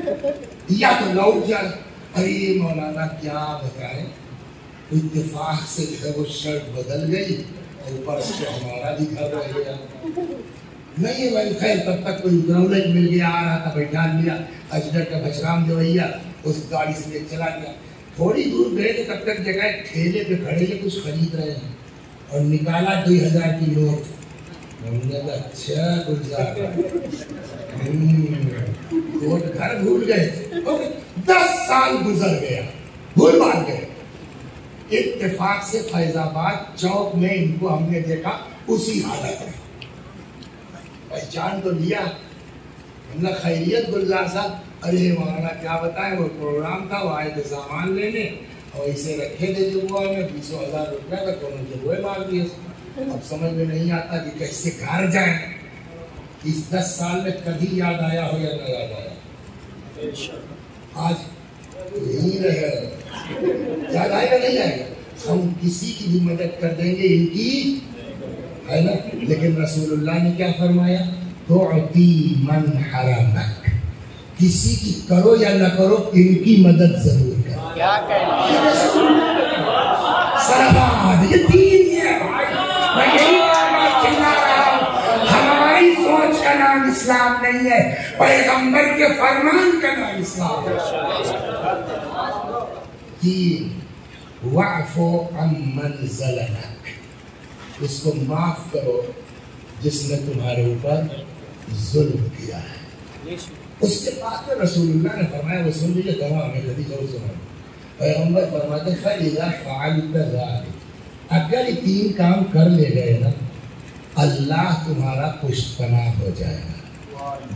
یا تو لوٹ جائیں۔ ارے مولانا کیا بتائیں، اتفاق سے جو ہے وہ شرٹ بدل گئی اور اوپر سے ہمارا بھی گھر رہ گیا۔ نہیں بھائی خیر، تب تک کوئی اترولہ مل گیا، آ رہا تھا، بیٹھا لیا، اجگر کا بھشرام جو بھیا اس گاڑی سے لے چلا گیا۔ تھوڑی دور گئے تو تب تک جگہ ٹھیلے پہ کھڑے ہیں، کچھ خرید رہے ہیں، اور نکالا 2000 کی نوٹ، ہم نے کہا اچھا گلزار کوٹ گھر بھول گئے تھے. 10 سال گزر گیا, بھول بھال گئے. اتفاق سے فیض آباد چوک میں ان کو ہم نے دیکھا اسی حالت میں. پہچان تو لیا. ہم نے خیریت گلزار صاحب؟ ارے مولانا کیا بتائیں, وہ پروگرام تھا, وہ آئے تھے سامان لینے اور اسے رکھے تھے جو وہ میں 20,000 روپئے کا, تو انہوں نے وہ مار دیے. اب سمجھ میں نہیں آتا کہ کیسے گھر جائیں. اس 10 سال میں کبھی یاد آیا ہو یا نہ یاد آیا؟ آج یہیں رہے, یاد آئے گا نہیں آئے گا؟ ہم کسی کی بھی مدد کر دیں گے ان کی, ہے نا. لیکن رسول اللہ نے کیا فرمایا؟ تُعْطِي مَنْ حَرَمَكَ, کسی کی کرو یا نہ کرو ان کی مدد ضرور کرو. کیا کہنا سرحد, یہ دین ہے بھائی. میں یہی چلا رہا ہوں, ہماری سوچ کا نام اسلام نہیں ہے, پیغمبر کے فرمان کا نام اسلام ہے. دین وَعْفُ عَمَّنْ ظَلَمَكَ, اس کو معاف کرو جس نے تمہارے اوپر ظلم کیا ہے. اس کے بعد میں رسول اللہ نے فرمایا, وہ سن لیجیے دوا میں حدیث اور سنا. پیغمبر فرماتے ہیں فَإِذَا فَعَلْتَ ذَلِكَ, اگر یہ 3 کام کر لے گئے نا, اللہ تمہارا پشت پناہ ہو جائے گا.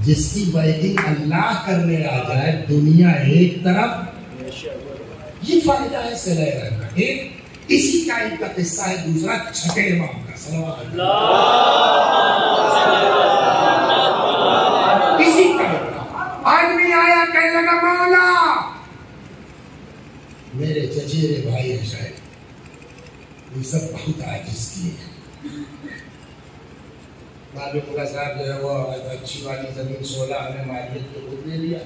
جس کی بیٹنگ اللہ کرنے آ جائے, دنیا ایک طرف. یہ فائدہ ہے صلہ رحم کا. ایک اسی ٹائپ کا قصہ ہے. دوسرا چھٹے امام کا, صلوات اللہ, اسی ٹائپ کا. آدمی آیا کہنے لگا مولا میرے چچیرے بھائی ہیں شاید, یہ سب بہت عاجز کیے ہیں. معلوم ہوگا صاحب جو ہے وہ اچھی والی زمین 16 ہمیں مالیت کے خود دے دیا,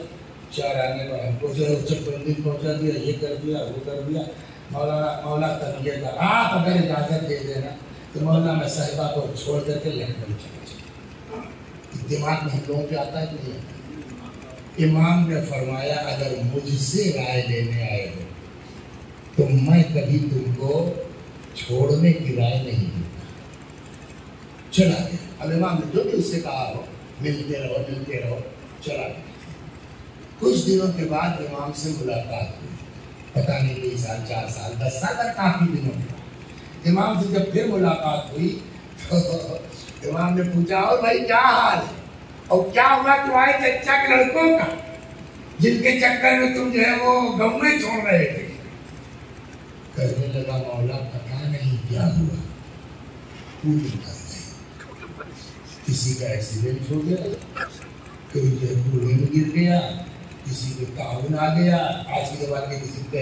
4 آنے پر ہم کو جو ہے چک بندی پہنچا دیا, یہ کر دیا وہ کر دیا. مولا تنگیہ کا آپ اگر اجازت دے دینا تو مولا میں صاحبہ کو چھوڑ کر کے لندن چلا جاؤں. دماغ میں ہم لوگوں کے آتا ہے کہ نہیں آتا. امام نے فرمایا اگر مجھ سے رائے لینے آئے ہو تو میں کبھی تم کو چھوڑنے کی رائے نہیں دیتا. چلا گیا. اب امام نے جو بھی اس سے کہا ہو ملتے رہو چلا گیا. کچھ دنوں کے بعد امام سے ملاقات ہوئی, پتہ نہیں 20 سال 4 سال 10 سال تک کافی دنوں کے. امام سے جب پھر ملاقات ہوئی تو امام نے پوچھا اور بھائی کیا حال ہے, اور کیا ہوا تمہارے چچا کے لڑکوں کا جن کے چکر میں تم جو ہے وہ گاؤں میں چھوڑ رہے تھے. کہنے لگا مولا پتہ نہیں کیا ہوا, پوری کر گئے. کسی کا ایکسیڈنٹ ہو گیا, کوئی جو ہے کنویں میں گر گیا, کسی کو تعاون آ گیا, آج کے زمانے میں کسی کا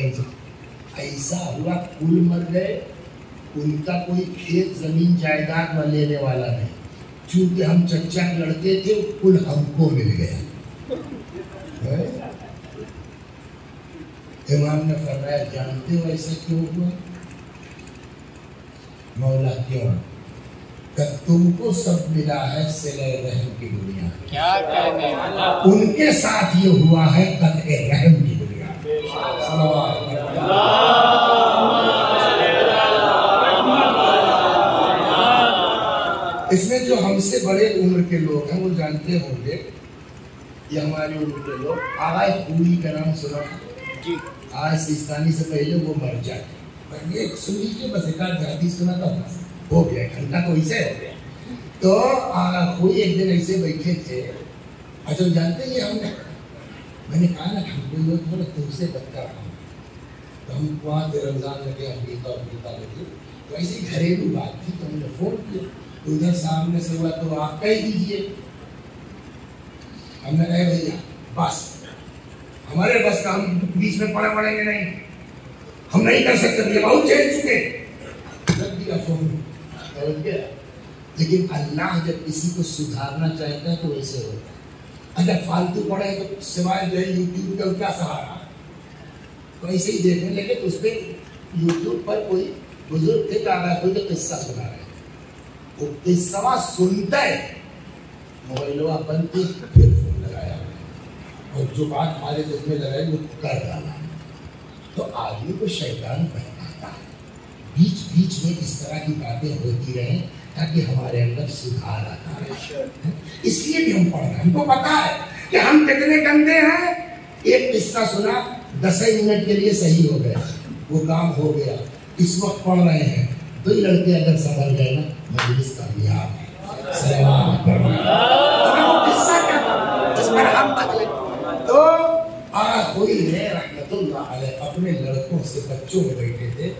ایسا ہوا کل مر گئے. ان کا کوئی کھیت زمین جائیداد میں لینے والا نہیں, چونکہ ہم چچا کے لڑکے تھے کل ہم کو مل گیا. امام نے فرمایا جانتے ہو ایسا کیوں ہوا؟ مولا کیوں؟ کہ تم کو سب ملا ہے صلہ رحم کی دنیا, کیا کہنے ان کے ساتھ یہ ہوا ہے قطع رحم کی دنیا. اس میں جو ہم سے بڑے عمر کے لوگ ہیں وہ جانتے ہوں گے, یہ ہماری عمر کے لوگ, آغاز پوری کا نام سنا جی, آج سیستانی سے پہلے وہ مر جاتے. یہ سن لیجیے بس, ایک آدھ حدیث سنا تھا ہو گیا, گھنٹہ تو اسے ہو گیا. تو کوئی ایک دن ایسے بیٹھے تھے. اچھا جانتے ہیں ہم نے, میں نے کہا نا ہم کو یہ تھوڑا تم سے بدتر رہا, تو ہم وہاں پہ رمضان میں گئے افریقہ میں تھے, تو ایسی گھریلو بات تھی تو ہم نے فون کیا, تو ادھر سامنے سے ہوا تو آپ کہہ دیجیے. ہم نے کہا بھیا بس ہمارے بس کا, ہم بیچ میں پڑیں گے نہیں, ہم نہیں کر سکتے, بہت چینج چکے. رکھ دیا فون. لیکن اللہ جب کسی کو سدھارنا چاہتا ہے تو ویسے ہوتا ہے. اگر فالتو پڑھے تو سوائے جو ہے یوٹیوب کا کیا سہارا, تو ایسے ہی دیکھنے لگے تو اس پہ یوٹیوب پر کوئی بزرگ تھے کوئی تو قصہ سنا رہے, وہ قصہ سنتا ہے, موبائل بند کی پھر فون لگایا, اور جو بات ہمارے دل میں لگائی وہ کر ڈالا. تو آدمی کو شیطان بہکاتا ہے, بیچ بیچ میں اس طرح کی باتیں ہوتی رہیں تاکہ ہمارے اندر سدھار آتا ہے. اس لیے بھی ہم پڑھ رہے ہیں. ہم کو پتا ہے کہ ہم کتنے گندے ہیں. ایک قصہ سنا 10 منٹ کے لیے صحیح ہو گیا, وہ کام ہو گیا. اس وقت پڑھ رہے ہیں 2 لڑکے اگر سنبھل گئے نا مجلس کامیاب ہے. سلام قصہ کیا تھا جس پر ہم بدلے. تو ہوئی ہے رحمت اللہ علیہ اپنے لڑکوں سے بچوں میں بیٹھے تھے,